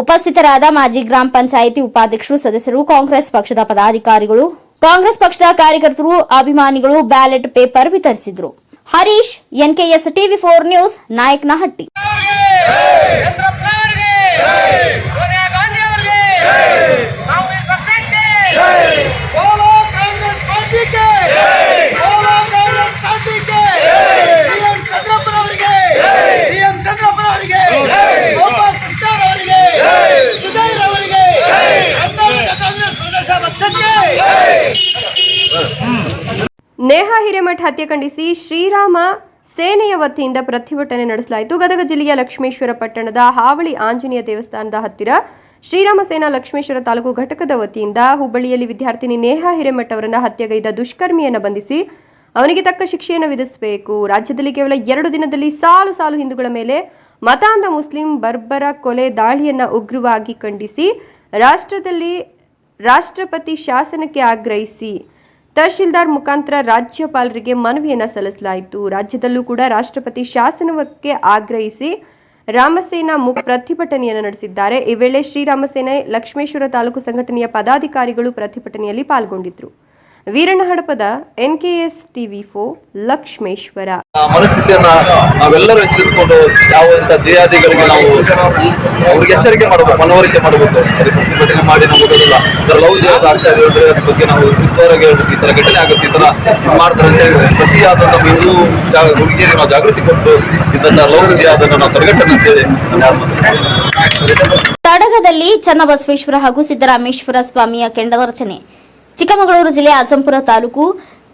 ಉಪಸ್ಥಿತರಾದ ಮಾಜಿ ಗ್ರಾಮ ಪಂಚಾಯಿತಿ ಉಪಾಧ್ಯಕ್ಷರು, ಸದಸ್ಯರು, ಕಾಂಗ್ರೆಸ್ ಪಕ್ಷದ ಪದಾಧಿಕಾರಿಗಳು, ಕಾಂಗ್ರೆಸ್ ಪಕ್ಷದ ಕಾರ್ಯಕರ್ತರು, ಅಭಿಮಾನಿಗಳು ಬ್ಯಾಲೆಟ್ ಪೇಪರ್ ವಿತರಿಸಿದರು. ಹರೀಶ್, ಎನ್ಕೆಎಸ್ ಟಿವಿ4 ನ್ಯೂಸ್, ನಾಯಕನಹಟ್ಟಿ. ನೇಹಾ ಹಿರೇಮಠ ಹತ್ಯೆ ಖಂಡಿಸಿ ಶ್ರೀರಾಮ ಸೇನೆಯ ವತಿಯಿಂದ ಪ್ರತಿಭಟನೆ ನಡೆಸಲಾಯಿತು. ಗದಗ ಜಿಲ್ಲೆಯ ಲಕ್ಷ್ಮೇಶ್ವರ ಪಟ್ಟಣದ ಹಾವಳಿ ಆಂಜನೇಯ ದೇವಸ್ಥಾನದ ಹತ್ತಿರ ಶ್ರೀರಾಮ ಸೇನಾ ಲಕ್ಷ್ಮೇಶ್ವರ ತಾಲೂಕು ಘಟಕದ ವತಿಯಿಂದ ಹುಬ್ಬಳ್ಳಿಯಲ್ಲಿ ವಿದ್ಯಾರ್ಥಿನಿ ನೇಹಾ ಹಿರೇಮಠ ಅವರನ್ನು ಹತ್ಯೆಗೈದ ದುಷ್ಕರ್ಮಿಯನ್ನು ಬಂಧಿಸಿ ಅವನಿಗೆ ತಕ್ಕ ಶಿಕ್ಷೆಯನ್ನು ವಿಧಿಸಬೇಕು. ರಾಜ್ಯದಲ್ಲಿ ಕೇವಲ 2 ದಿನದಲ್ಲಿ ಸಾಲು ಹಿಂದೂಗಳ ಮೇಲೆ ಮತಾಂಧ ಮುಸ್ಲಿಂ ಬರ್ಬರ ಕೊಲೆ ದಾಳಿಯನ್ನು ಉಗ್ರವಾಗಿ ಖಂಡಿಸಿ ರಾಷ್ಟ್ರಪತಿ ಶಾಸನಕ್ಕೆ ಆಗ್ರಹಿಸಿ ತಹಶೀಲ್ದಾರ್ ಮುಖಾಂತರ ರಾಜ್ಯಪಾಲರಿಗೆ ಮನವಿಯನ್ನು ಸಲ್ಲಿಸಲಾಯಿತು. ರಾಜ್ಯದಲ್ಲೂ ಕೂಡ ರಾಷ್ಟ್ರಪತಿ ಶಾಸನಕ್ಕೆ ಆಗ್ರಹಿಸಿ ರಾಮಸೇನಾ ಪ್ರತಿಭಟನೆಯನ್ನು ನಡೆಸಿದ್ದಾರೆ. ಈ ವೇಳೆ ಶ್ರೀರಾಮಸೇನೆ ಲಕ್ಷ್ಮೇಶ್ವರ ತಾಲೂಕು ಸಂಘಟನೆಯ ಪದಾಧಿಕಾರಿಗಳು ಪ್ರತಿಭಟನೆಯಲ್ಲಿ ಪಾಲ್ಗೊಂಡಿದ್ದರು. ವೀರಣ್ಣ ಹಡಪದ, ಎನ್ಕೆಎಸ್ ಟಿವಿ4, ಲಕ್ಷ್ಮೇಶ್ವರ. ಮನಸ್ಥಿತಿಯನ್ನ ನಾವೆಲ್ಲರೂ ಎಚ್ಚರಿಸಿಕೊಂಡು ಯಾವ ಜಿಹಾದಿಗಳಿಗೆ ನಾವು ಅವ್ರಿಗೆ ಎಚ್ಚರಿಕೆ ಮಾಡಬೇಕು, ಮನವರಿಕೆ ಮಾಡಬೇಕು. ಪ್ರತಿಭಟನೆ ಮಾಡಿ ನಾವು ಓದೋದಿಲ್ಲ. ಇದರ ಲವ್ ಜಿಹಾದ್ ಆಗ್ತಾ ಇದೆ ಅಂದ್ರೆ ಅದ್ರ ಬಗ್ಗೆ ನಾವು ಕ್ರಿಸ್ತವರಿಗೆ ಹೇಳ್ಬೇಕು, ಈ ತರ ಘಟನೆ ಆಗುತ್ತೆ, ಈ ತರ ಮಾಡ್ತಾರೆ ಅಂತ ಹೇಳಿದ್ರೆ ಪ್ರತಿಯಾದ ನಮ್ಮ ಹಿಂದೂ ಹುಡುಗಿಯರಿಗೆ ನಾವು ಜಾಗೃತಿ ಕೊಟ್ಟು ಇದನ್ನ ಲವ್ ಜಿಹಾದ್ ಅನ್ನು ನಾವು ತಡೆಗಟ್ಟೋಣ ಅಂತೇಳಿ ತಡಗದಲ್ಲಿ ಚನ್ನಬಸವೇಶ್ವರ ಹಾಗೂ ಸಿದ್ದರಾಮೇಶ್ವರ ಸ್ವಾಮಿಯ ಕೆಂಡದರ್ಚನೆ. ಚಿಕ್ಕಮಗಳೂರು ಜಿಲ್ಲೆ ಅಜ್ಜಂಪುರ ತಾಲೂಕು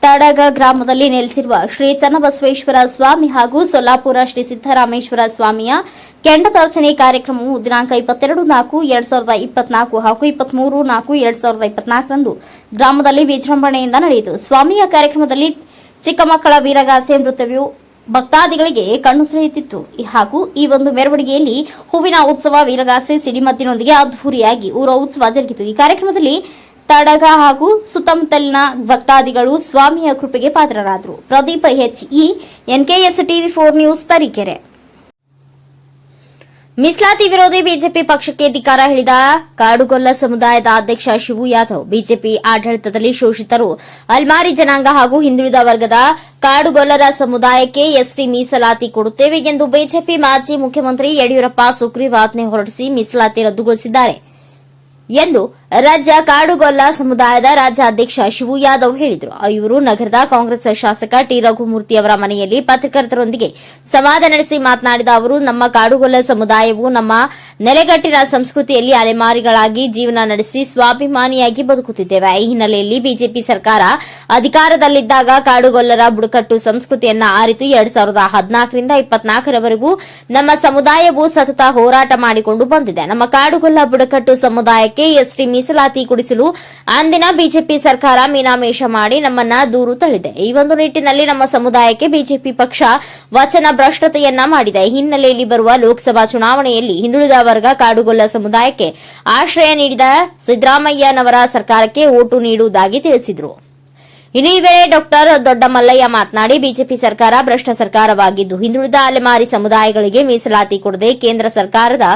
ತಡಗ ಗ್ರಾಮದಲ್ಲಿ ನೆಲೆಸಿರುವ ಶ್ರೀ ಚನ್ನಬಸವೇಶ್ವರ ಸ್ವಾಮಿ ಹಾಗೂ ಸೊಲ್ಲಾಪುರ ಶ್ರೀ ಸಿದ್ದರಾಮೇಶ್ವರ ಸ್ವಾಮಿಯ ಕೆಂಡದರ್ಚನೆ ಕಾರ್ಯಕ್ರಮವು ದಿನಾಂಕ 22/4/2024 ಹಾಗೂ 23/4/2024ರಂದು ಗ್ರಾಮದಲ್ಲಿ ವಿಜೃಂಭಣೆಯಿಂದ ನಡೆಯಿತು. ಸ್ವಾಮಿಯ ಕಾರ್ಯಕ್ರಮದಲ್ಲಿ ಚಿಕ್ಕ ಮಕ್ಕಳ ವೀರಗಾಸೆ ನೃತ್ಯವು ಭಕ್ತಾದಿಗಳಿಗೆ ಕಣ್ಣು ಸೆಳೆಯುತ್ತಿತ್ತು. ಹಾಗೂ ಈ ಒಂದು ಮೆರವಣಿಗೆಯಲ್ಲಿ ಹೂವಿನ ಉತ್ಸವ, ವೀರಗಾಸೆ, ಸಿಡಿಮದ್ದಿನೊಂದಿಗೆ ಅದ್ದೂರಿಯಾಗಿ ಊರ ಉತ್ಸವ ಜರುಗಿತು. ಈ ಕಾರ್ಯಕ್ರಮದಲ್ಲಿ ತಡಗ ಹಾಗೂ ಸುತ್ತಮುತ್ತಲಿನ ಭಕ್ತಾದಿಗಳು ಸ್ವಾಮಿಯ ಕೃಪೆಗೆ ಪಾತ್ರರಾದರು. ಪ್ರದೀಪ್ HE, ಎನ್ಕೆಎಸ್ ಟಿವಿ4 ನ್ಯೂಸ್, ತರೀಕೆರೆ. ಮೀಸಲಾತಿ ವಿರೋಧಿ ಬಿಜೆಪಿ ಪಕ್ಷಕ್ಕೆ ಧಿಕ್ಕಾರ ಹೇಳಿದ ಕಾಡುಗೊಲ್ಲ ಸಮುದಾಯದ ಅಧ್ಯಕ್ಷ ಶಿವು ಯಾದವ್, ಬಿಜೆಪಿ ಆಡಳಿತದಲ್ಲಿ ಶೋಷಿತರು, ಅಲ್ಮಾರಿ ಜನಾಂಗ ಹಾಗೂ ಹಿಂದುಳಿದ ವರ್ಗದ ಕಾಡುಗೊಲ್ಲರ ಸಮುದಾಯಕ್ಕೆ ಎಸ್ಟಿ ಮೀಸಲಾತಿ ಕೊಡುತ್ತೇವೆ ಎಂದು ಬಿಜೆಪಿ ಮಾಜಿ ಮುಖ್ಯಮಂತ್ರಿ ಯಡಿಯೂರಪ್ಪ ಸುಗ್ರೀವಾಜ್ಞೆ ಹೊರಡಿಸಿ ಮೀಸಲಾತಿ ರದ್ದುಗೊಳಿಸಿದ್ದಾರೆ ಎಂದು ರಾಜ್ಯ ಕಾಡುಗೊಲ್ಲ ಸಮುದಾಯದ ರಾಜ್ಯಾಧ್ಯಕ್ಷ ಶಿವು ಯಾದವ್ ಹೇಳಿದರು. ಇವರು ನಗರದ ಕಾಂಗ್ರೆಸ್ ಶಾಸಕ ಟಿ ರಘುಮೂರ್ತಿ ಅವರ ಮನೆಯಲ್ಲಿ ಪತ್ರಕರ್ತರೊಂದಿಗೆ ಸಂವಾದ ನಡೆಸಿ ಮಾತನಾಡಿದ ಅವರು, ನಮ್ಮ ಕಾಡುಗೊಲ್ಲ ಸಮುದಾಯವು ನಮ್ಮ ನೆಲೆಗಟ್ಟಿನ ಸಂಸ್ಕೃತಿಯಲ್ಲಿ ಅಲೆಮಾರಿಗಳಾಗಿ ಜೀವನ ನಡೆಸಿ ಸ್ವಾಭಿಮಾನಿಯಾಗಿ ಬದುಕುತ್ತಿದ್ದೇವೆ. ಈ ಹಿನ್ನೆಲೆಯಲ್ಲಿ ಬಿಜೆಪಿ ಸರ್ಕಾರ ಅಧಿಕಾರದಲ್ಲಿದ್ದಾಗ ಕಾಡುಗೊಲ್ಲರ ಬುಡಕಟ್ಟು ಸಂಸ್ಕೃತಿಯನ್ನ ಅರಿತು 2014ರಿಂದ 2024ರವರೆಗೂ ನಮ್ಮ ಸಮುದಾಯವು ಸತತ ಹೋರಾಟ ಮಾಡಿಕೊಂಡು ಬಂದಿದೆ. ನಮ್ಮ ಕಾಡುಗೊಲ್ಲ ಬುಡಕಟ್ಟು ಸಮುದಾಯಕ್ಕೆ ಎಸ್ಟಿ ಮೀಸಲಾತಿ ಕೊಡಿಸಲು ಅಂದಿನ ಬಿಜೆಪಿ ಸರ್ಕಾರ ಮೀನಾಮೇಷ ಮಾಡಿ ನಮ್ಮನ್ನ ದೂರು ತಳ್ಳಿದೆ. ಈ ಒಂದು ನಿಟ್ಟಿನಲ್ಲಿ ನಮ್ಮ ಸಮುದಾಯಕ್ಕೆ ಬಿಜೆಪಿ ಪಕ್ಷ ವಚನ ಭ್ರಷ್ಟತೆಯನ್ನ ಮಾಡಿದೆ. ಈ ಹಿನ್ನೆಲೆಯಲ್ಲಿ ಬರುವ ಲೋಕಸಭಾ ಚುನಾವಣೆಯಲ್ಲಿ ಹಿಂದುಳಿದ ವರ್ಗ ಕಾಡುಗೊಲ್ಲ ಸಮುದಾಯಕ್ಕೆ ಆಶ್ರಯ ನೀಡಿದ ಸಿದ್ದರಾಮಯ್ಯನವರ ಸರ್ಕಾರಕ್ಕೆ ಓಟು ನೀಡುವುದಾಗಿ ತಿಳಿಸಿದರು. ಇನ್ನು ಈ ವೇಳೆ ಡಾಕ್ಟರ್ ದೊಡ್ಡಮಲ್ಲಯ್ಯ ಮಾತನಾಡಿ, ಬಿಜೆಪಿ ಸರ್ಕಾರ ಭ್ರಷ್ಟ ಸರ್ಕಾರವಾಗಿದ್ದು ಹಿಂದುಳಿದ ಅಲೆಮಾರಿ ಸಮುದಾಯಗಳಿಗೆ ಮೀಸಲಾತಿ ಕೊಡದೆ ಕೇಂದ್ರ ಸರ್ಕಾರದ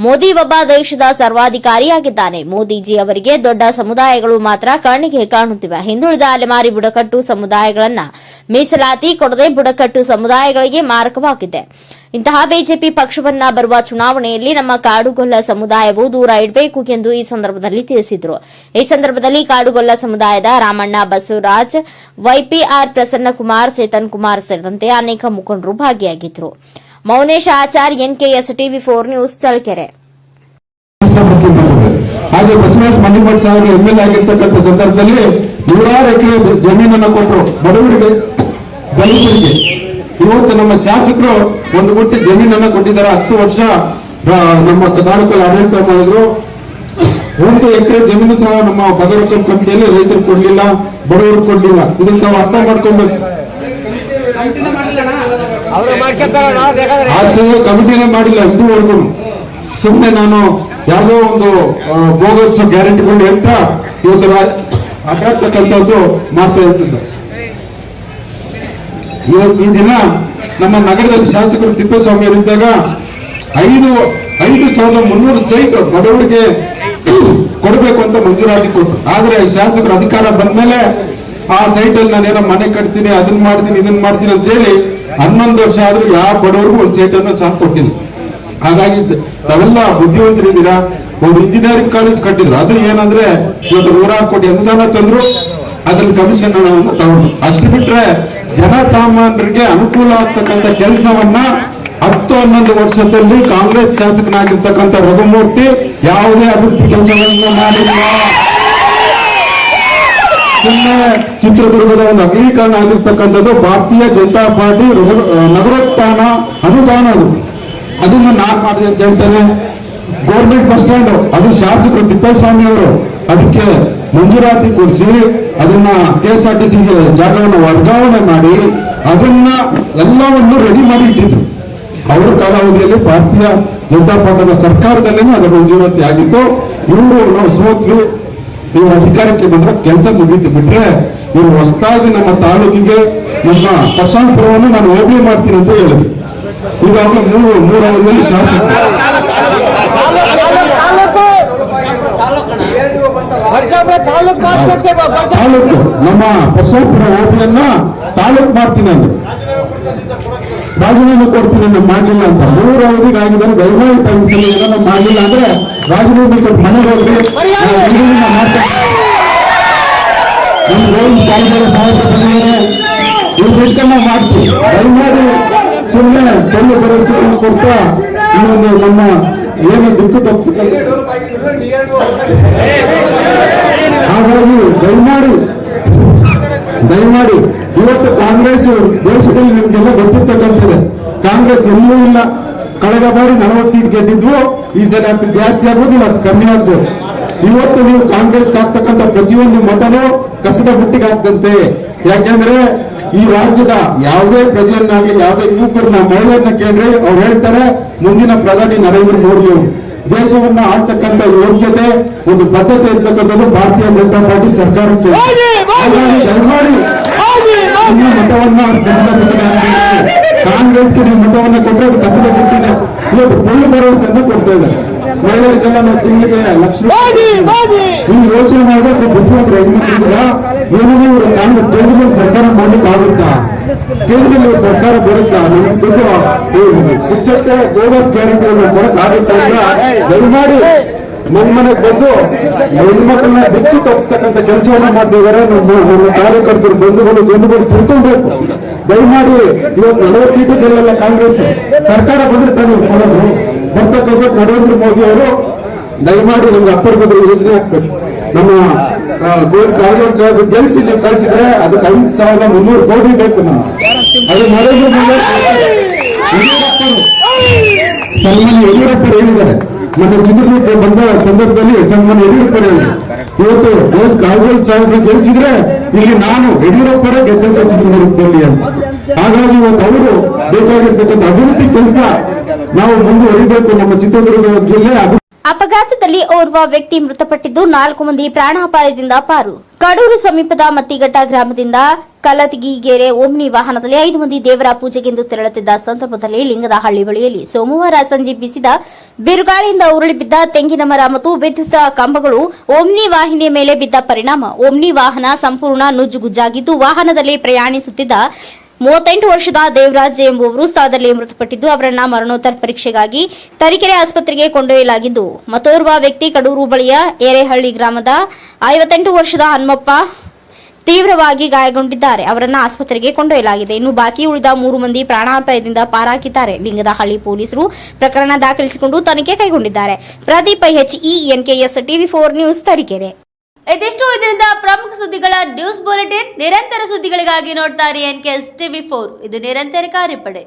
ಮೋದಿ ಒಬ್ಬ ದೇಶದ ಸರ್ವಾಧಿಕಾರಿಯಾಗಿದ್ದಾನೆ. ಮೋದಿಜಿ ಅವರಿಗೆ ದೊಡ್ಡ ಸಮುದಾಯಗಳು ಮಾತ್ರ ಕಣ್ಣಿಗೆ ಕಾಣುತ್ತಿವೆ. ಹಿಂದುಳಿದ ಅಲೆಮಾರಿ ಬುಡಕಟ್ಟು ಸಮುದಾಯಗಳನ್ನ ಮೀಸಲಾತಿ ಕೊಡದೆ ಬುಡಕಟ್ಟು ಸಮುದಾಯಗಳಿಗೆ ಮಾರಕವಾಗಿದೆ. ಇಂತಹ ಬಿಜೆಪಿ ಪಕ್ಷವನ್ನ ಬರುವ ಚುನಾವಣೆಯಲ್ಲಿ ನಮ್ಮ ಕಾಡುಗೊಲ್ಲ ಸಮುದಾಯವು ದೂರ ಇಡಬೇಕು ಎಂದು ಈ ಸಂದರ್ಭದಲ್ಲಿ ತಿಳಿಸಿದರು. ಈ ಸಂದರ್ಭದಲ್ಲಿ ಕಾಡುಗೊಲ್ಲ ಸಮುದಾಯದ ರಾಮಣ್ಣ, ಬಸವರಾಜ್, YPR ಪ್ರಸನ್ನಕುಮಾರ್, ಚೇತನ್ ಕುಮಾರ್ ಸೇರಿದಂತೆ ಅನೇಕ ಮುಖಂಡರು ಭಾಗಿಯಾಗಿದ್ದರು. Mounesh Achar, NKS TV4 news, Challakere. ಹಾಗೆ ಬಸವರಾಜ ಮಣಿಮಠ ಸಾಹೇಬರು MLA ಆಗಿರ್ತಕ್ಕಂಥ ಸಂದರ್ಭದಲ್ಲಿ 100 ಎಕರೆ ಜಮೀನನ್ನ ಕೊಟ್ಟರು ಬಡವರಿಗೆ, ದಲಿತರಿಗೆ. ಇವತ್ತು ನಮ್ಮ ಶಾಸಕರು 1 ಗುಂಟೆ ಜಮೀನನ್ನ ಕೊಟ್ಟಿದ್ದಾರೆ. 10 ವರ್ಷ ನಮ್ಮ ತಾಲೂಕಲ್ಲಿ ಆಡಳಿತ ಮಾಡಿದ್ರು. 1 ಎಕರೆ ಜಮೀನು ಸಹ ನಮ್ಮ ಭಗವರಕಂ ಕಮಿಟಿಯಲ್ಲಿ ರೈತರು ಕೊಡ್ಲಿಲ್ಲ, ಬಡವರು ಕೊಡ್ಲಿಲ್ಲ. ಇದನ್ನ ನಾವು ಅರ್ಥ ಮಾಡ್ಕೊಬೇಕು. ಆಶ್ರಯ ಕಮಿಟಿನೇ ಮಾಡಿಲ್ಲ ಇದುವರೆಗೂ. ಸುಮ್ಮನೆ ನಾನು ಯಾವುದೋ ಒಂದು ಬೋಗಸ್ ಗ್ಯಾರಂಟಿಗಳು ಹೇಳ್ತಾ ಇವತ್ತು ಆಟಾಡ್ತಕ್ಕಂಥದ್ದು ಮಾಡ್ತಾ ಇರ್ತಿದ್ದೆ. ಈ ದಿನ ನಮ್ಮ ನಗರದಲ್ಲಿ ಶಾಸಕರು ತಿಪ್ಪೇಸ್ವಾಮಿ ಅವರಿದ್ದಾಗ 5,300 ಸೈಟ್ ಬಡವರಿಗೆ ಕೊಡಬೇಕು ಅಂತ ಮಂಜೂರಾತಿ ಕೊಟ್ಟು, ಆದ್ರೆ ಶಾಸಕರು ಅಧಿಕಾರ ಬಂದ್ಮೇಲೆ ಆ ಸೈಟ್ ಅಲ್ಲಿ ನಾನೇನೋ ಮನೆ ಕಟ್ತೀನಿ, ಅದನ್ನ ಮಾಡ್ತೀನಿ, ಇದನ್ನ ಮಾಡ್ತೀನಿ ಅಂತ ಹೇಳಿ 11 ವರ್ಷ ಆದ್ರೂ ಯಾವ ಬಡವರಿಗೂ ಒಂದು ಸೈಟ್ ಅನ್ನು ಸಹ ಕೊಟ್ಟಿಲ್ಲ. ಹಾಗಾಗಿ ತಾವೆಲ್ಲ ಬುದ್ಧಿವಂತರಿದ್ದೀರಾ. ಒಂದು ಇಂಜಿನಿಯರಿಂಗ್ ಕಾಲೇಜ್ ಕಟ್ಟಿದ್ರು, ಅದು ಏನಂದ್ರೆ ಇವತ್ತು 106 ಕೋಟಿ ಅನುದಾನ ತಂದ್ರು, ಅದ್ರಲ್ಲಿ ಕಮಿಷನ್ ಹಣವನ್ನು ತಗೊಂಡು. ಅಷ್ಟು ಬಿಟ್ರೆ ಜನಸಾಮಾನ್ಯರಿಗೆ ಅನುಕೂಲ ಆಗ್ತಕ್ಕಂಥ ಕೆಲಸವನ್ನ 10-11 ವರ್ಷದಲ್ಲಿ ಕಾಂಗ್ರೆಸ್ ಶಾಸಕನಾಗಿರ್ತಕ್ಕಂಥ ರಘುಮೂರ್ತಿ ಯಾವುದೇ ಅಭಿವೃದ್ಧಿ ಕೆಲಸವನ್ನು ಮಾಡಿಲ್ಲ. ಸುಮ್ಮನೆ ಚಿತ್ರದುರ್ಗದ ಒಂದು ಅಗಲೀಕರಣ ಆಗಿರ್ತಕ್ಕಂಥದ್ದು ಭಾರತೀಯ ಜನತಾ ಪಾರ್ಟಿ ನಗರೋತ್ಥಾನ ಅನುದಾನ ಅದನ್ನ ನಾನ್ ಮಾಡಿದೆ ಅಂತ ಹೇಳ್ತೇನೆ. ಗೌರ್ಮೆಂಟ್ ಬಸ್ ಸ್ಟ್ಯಾಂಡ್ ಅದು ಶಾಸಕರು ತಿಪ್ಪೇಸ್ವಾಮಿ ಅವರು ಅದಕ್ಕೆ ಮಂಜೂರಾತಿ ಕೊಡಿಸಿ ಅದನ್ನ KSRTCಗೆ ಜಾಗವನ್ನು ವರ್ಗಾವಣೆ ಮಾಡಿ ಅದನ್ನ ಎಲ್ಲವನ್ನು ರೆಡಿ ಮಾಡಿ ಇಟ್ಟಿದ್ರು. ಅವರ ಕಾಲಾವಧಿಯಲ್ಲಿ ಭಾರತೀಯ ಜನತಾ ಪಾರ್ಟಿಯ ಸರ್ಕಾರದಲ್ಲೇನೆ ಅದರ ಮಂಜೂರಾತಿ ಆಗಿತ್ತು. ಇವರು ನಾವು ಸೋತ್ವಿ, ಇವರು ಅಧಿಕಾರಕ್ಕೆ ಬಂದ್ರೆ ಕೆಲಸ ಮುಗೀತು. ಬಿಟ್ರೆ ಇವರು ಹೊಸದಾಗಿ ನಮ್ಮ ತಾಲೂಕಿಗೆ ನಮ್ಮ ಪರ್ಶಾಂಪುರವನ್ನು ನಾನು ಹೋಬಳಿ ಮಾಡ್ತೀನಿ ಅಂತ ಹೇಳಿದ್ರು. ಈಗಾಗಲೇ 3 ಅವಧಿಯಲ್ಲಿ ಶಾಸಕ ತಾಲೂಕು ನಮ್ಮ ಪರ್ಶಾಂಪುರ ಹೋಬಳಿಯನ್ನ ತಾಲೂಕು ಮಾಡ್ತೀನಿ ಅಂದ್ರು. ರಾಜೀನಾಮೆ ಕೊಡ್ತೀನಿ ನಾನು ಮಾಡಲಿಲ್ಲ ಅಂತ 3 ಅವಧಿಗೆ ಆಗಿದ್ದಾರೆ. ದಯಮಾಡಿ ತಗ್ಗಿಸಲಿ, ಏನಾದ್ರು ಮಾಡಲಿಲ್ಲ ಅಂದ್ರೆ ರಾಜೀನಾಮೆ ಕೊಟ್ಟು ಮನೆಗೆ ಹೋಗ್ರಿ. ಮಾಡ್ತೀವಿ. ದಯಮಾಡಿ ಸುಮ್ಮನೆ ಬೆಳ್ಳು ಭರವಸೆಗಳನ್ನು ಕೊಡ್ತಾ ಈ ಒಂದು ನಮ್ಮ ಏನು ದಿಕ್ಕು ತಪ್ಪಿಸಿಕೊಂಡು ಹಾಗಾಗಿ ದಯಮಾಡಿ ಇವತ್ತು ಕಾಂಗ್ರೆಸ್ ದೇಶದಲ್ಲಿ ನಿಮ್ಗೆಲ್ಲ ಗೊತ್ತಿರ್ತಕ್ಕಂಥದ್ದೇ. ಕಾಂಗ್ರೆಸ್ ಎಲ್ಲೂ ಇಲ್ಲ. ಕಳೆದ ಬಾರಿ 40 ಸೀಟ್ ಗೆದ್ದಿದ್ವು, ಈ ಸಲ 10 ಜಾಸ್ತಿ ಆಗೋದಿಲ್ಲ, 10 ಕಮ್ಮಿ ಆಗ್ಬೋದು. ಇವತ್ತು ನೀವು ಕಾಂಗ್ರೆಸ್ಗೆ ಆಗ್ತಕ್ಕಂಥ ಪ್ರತಿಯೊಂದು ಮತನೂ ಕಸದ ಬುಟ್ಟಿಗೆ ಆಗ್ತಂತೆ. ಯಾಕೆಂದ್ರೆ ಈ ರಾಜ್ಯದ ಯಾವುದೇ ಪ್ರಜೆಯನ್ನಾಗಲಿ ಯಾವುದೇ ಯುವಕರನ್ನ ಮಹಿಳೆಯರನ್ನ ಕೇಳಿದ್ರೆ ಅವ್ರು ಹೇಳ್ತಾರೆ ಮುಂದಿನ ಪ್ರಧಾನಿ ನರೇಂದ್ರ ಮೋದಿ ಅವರು. ದೇಶವನ್ನ ಆಳ್ತಕ್ಕಂಥ ಯೋಗ್ಯತೆ ಒಂದು ಬದ್ಧತೆ ಇರ್ತಕ್ಕಂಥದ್ದು ಭಾರತೀಯ ಜನತಾ ಪಾರ್ಟಿ ಸರ್ಕಾರಕ್ಕೆ. ದಯಮಾಡಿ ನಿಮ್ಮ ಮತವನ್ನ ಕಸದ ಬುಟ್ಟಿಗೆ ಹಾಕಿ. ಕಾಂಗ್ರೆಸ್ಗೆ ನೀವು ಮತವನ್ನ ಕೊಟ್ಟರೆ ಅದು ಕಸದ ಬುಟ್ಟಿದೆ. ಇವತ್ತು ಬೆಳ್ಳು ಭರವಸೆಯನ್ನ ಕೊಡ್ತಾ ಇದ್ದಾರೆ. ಮಹಿಳೆಯರಿಗೆಲ್ಲ ನಾವು ತಿಂಗಳಿಗೆ ಲಕ್ಷ ನೀವು ಯೋಚನೆ ಮಾಡಿದ್ರೆ ಬುದ್ಧಿವಂತರ ಹೆಣ್ಮಕ್ಳಿದ್ದೀರ. ಏನಾದ್ರು ಇವರು ಕೇಂದ್ರದಲ್ಲಿ ಸರ್ಕಾರ ಮಾಡ್ಲಿಕ್ಕೆ ಆಗುತ್ತಾ? ಕೇಂದ್ರದಲ್ಲಿ ಸರ್ಕಾರ ಬರುತ್ತಾ? ನಮ್ಗೆ ದುಡ್ಡು ಪುಚ್ಚಕ್ಕೆ ಬೋನಸ್ ಗ್ಯಾರಂಟಿಯನ್ನು ಕೊಡಕ್ ಆಗುತ್ತಾ ಇಲ್ಲ. ದಯಮಾಡಿ ಮನೆಗೆ ಬಂದು ಹೆಣ್ಮಕ್ಳನ್ನ ದಿಕ್ಕು ತಪ್ಪತಕ್ಕಂಥ ಕೆಲಸವನ್ನ ಮಾಡ್ತಾ ಇದ್ದಾರೆ. ನಮ್ಮ ಕಾರ್ಯಕರ್ತರು ಬಂಧುಗಳು ಜನಗಳು ತಿಳ್ಕೊಳ್ಬೇಕು. ದಯಮಾಡಿ ಇವತ್ತು 40 ಸೀಟು ಗೆಲ್ಲಲ್ಲ ಕಾಂಗ್ರೆಸ್. ಸರ್ಕಾರ ಬಂದ್ರೆ ತಾನು ಕೊಡೋದು. ಬರ್ತಕ್ಕಂಥ ನರೇಂದ್ರ ಮೋದಿ ಅವರು ದಯಮಾಡಿ ನಮ್ಗೆ ಅಪ್ಪರ್ ಬದಲು ಯೋಜನೆ ಹಾಕ್ಬೇಕು. ನಮ್ಮ ಕಾರಜೋಳ ಸಾಹೇಬ್ ಗೆಲ್ಸಿ ನೀವು ಕಳಿಸಿದ್ರೆ ಅದಕ್ಕೆ 5,300 ಕೋಟಿ ಬೇಕು. ನಾವು ಅದು ನರೇಂದ್ರ ಮೋದಿ ಯಡಿಯೂರಪ್ಪರು ಹೇಳಿದ್ದಾರೆ. ಮೊನ್ನೆ ಚಿತ್ರದುರ್ಗಕ್ಕೆ ಬಂದ ಸಂದರ್ಭದಲ್ಲಿ ಸನ್ಮಾನ್ಯ ಯಡಿಯೂರಪ್ಪರು ಹೇಳಿದ್ರು ಇವತ್ತು ಕಾರಜೋಳ ಸಾಹೇಬ್ ಗೆಲ್ಸಿದ್ರೆ ಇಲ್ಲಿ ನಾನು ಯಡಿಯೂರಪ್ಪರೇ ಗೆದ್ದಂತ ಚಿತ್ರದುರ್ಗದಲ್ಲಿ ಅಂತ. ಹಾಗಾಗಿ ಇವತ್ತು ಅವರು ಬೇಕಾಗಿರ್ತಕ್ಕಂಥ ಅಭಿವೃದ್ಧಿ ಕೆಲಸ ನಾವು ಮುಂದುವರಿಬೇಕು. ನಮ್ಮ ಚಿತ್ರದುರ್ಗ ಜಿಲ್ಲೆ ಅಪಘಾತದಲ್ಲಿ ಓರ್ವ ವ್ಯಕ್ತಿ ಮೃತಪಟ್ಟಿದ್ದು 4 ಮಂದಿ ಪ್ರಾಣಾಪಾಯದಿಂದ ಪಾರು. ಕಡೂರು ಸಮೀಪದ ಮತ್ತಿಘಟ್ಟ ಗ್ರಾಮದಿಂದ ಕಲತಗಿಗೆರೆ ಓಮ್ನಿ ವಾಹನದಲ್ಲಿ 5 ಮಂದಿ ದೇವರ ಪೂಜೆಗೆಂದು ತೆರಳುತ್ತಿದ್ದ ಸಂದರ್ಭದಲ್ಲಿ ಲಿಂಗದಹಳ್ಳಿ ಬಳಿಯಲ್ಲಿ ಸೋಮವಾರ ಸಂಜೆ ಬೀಸಿದ ಬಿರುಗಾಳಿಯಿಂದ ಉರುಳಿ ಬಿದ್ದ ತೆಂಗಿನ ಮರ ಮತ್ತು ವಿದ್ಯುತ್ ಕಂಬಗಳು ಓಮ್ನಿ ವಾಹಿನಿಯ ಮೇಲೆ ಬಿದ್ದ ಪರಿಣಾಮ ಓಮ್ನಿ ವಾಹನ ಸಂಪೂರ್ಣ ನುಜ್ಜುಗುಜ್ಜಾಗಿದ್ದು ವಾಹನದಲ್ಲಿ ಪ್ರಯಾಣಿಸುತ್ತಿದ್ದ 38 ವರ್ಷದ ದೇವರಾಜ್ ಎಂಬುವರು ಸ್ಥಳದಲ್ಲಿ ಮೃತಪಟ್ಟಿದ್ದು ಅವರನ್ನ ಮರಣೋತ್ತರ ಪರೀಕ್ಷೆಗಾಗಿ ತರೀಕೆರೆ ಆಸ್ಪತ್ರೆಗೆ ಕೊಂಡೊಯ್ಯಲಾಗಿದ್ದು ಮತ್ತೋರ್ವ ವ್ಯಕ್ತಿ ಕಡೂರು ಬಳಿಯ ಏರೆಹಳ್ಳಿ ಗ್ರಾಮದ 58 ವರ್ಷದ ಹನುಮಪ್ಪ ತೀವ್ರವಾಗಿ ಗಾಯಗೊಂಡಿದ್ದಾರೆ. ಅವರನ್ನ ಆಸ್ಪತ್ರೆಗೆ ಕೊಂಡೊಯ್ಯಲಾಗಿದೆ. ಇನ್ನು ಬಾಕಿ ಉಳಿದ 3 ಮಂದಿ ಪ್ರಾಣಾಪಾಯದಿಂದ ಪಾರಾಗಿದ್ದಾರೆ. ಲಿಂಗದಹಳ್ಳಿ ಪೊಲೀಸರು ಪ್ರಕರಣ ದಾಖಲಿಸಿಕೊಂಡು ತನಿಖೆ ಕೈಗೊಂಡಿದ್ದಾರೆ. Pradeep HENKS TV4 news Tarikere. ಇದಿಷ್ಟು ಇದರಿಂದ ಪ್ರಮುಖ ಸುದ್ದಿಗಳ ನ್ಯೂಸ್ ಬುಲೆಟಿನ್. ನಿರಂತರ ಸುದ್ದಿಗಳಿಗಾಗಿ ನೋಡ್ತಾ ಇರಿ NKS TV4. ಇದು ನಿರಂತರ ಕಾರ್ಯಪಡೆ.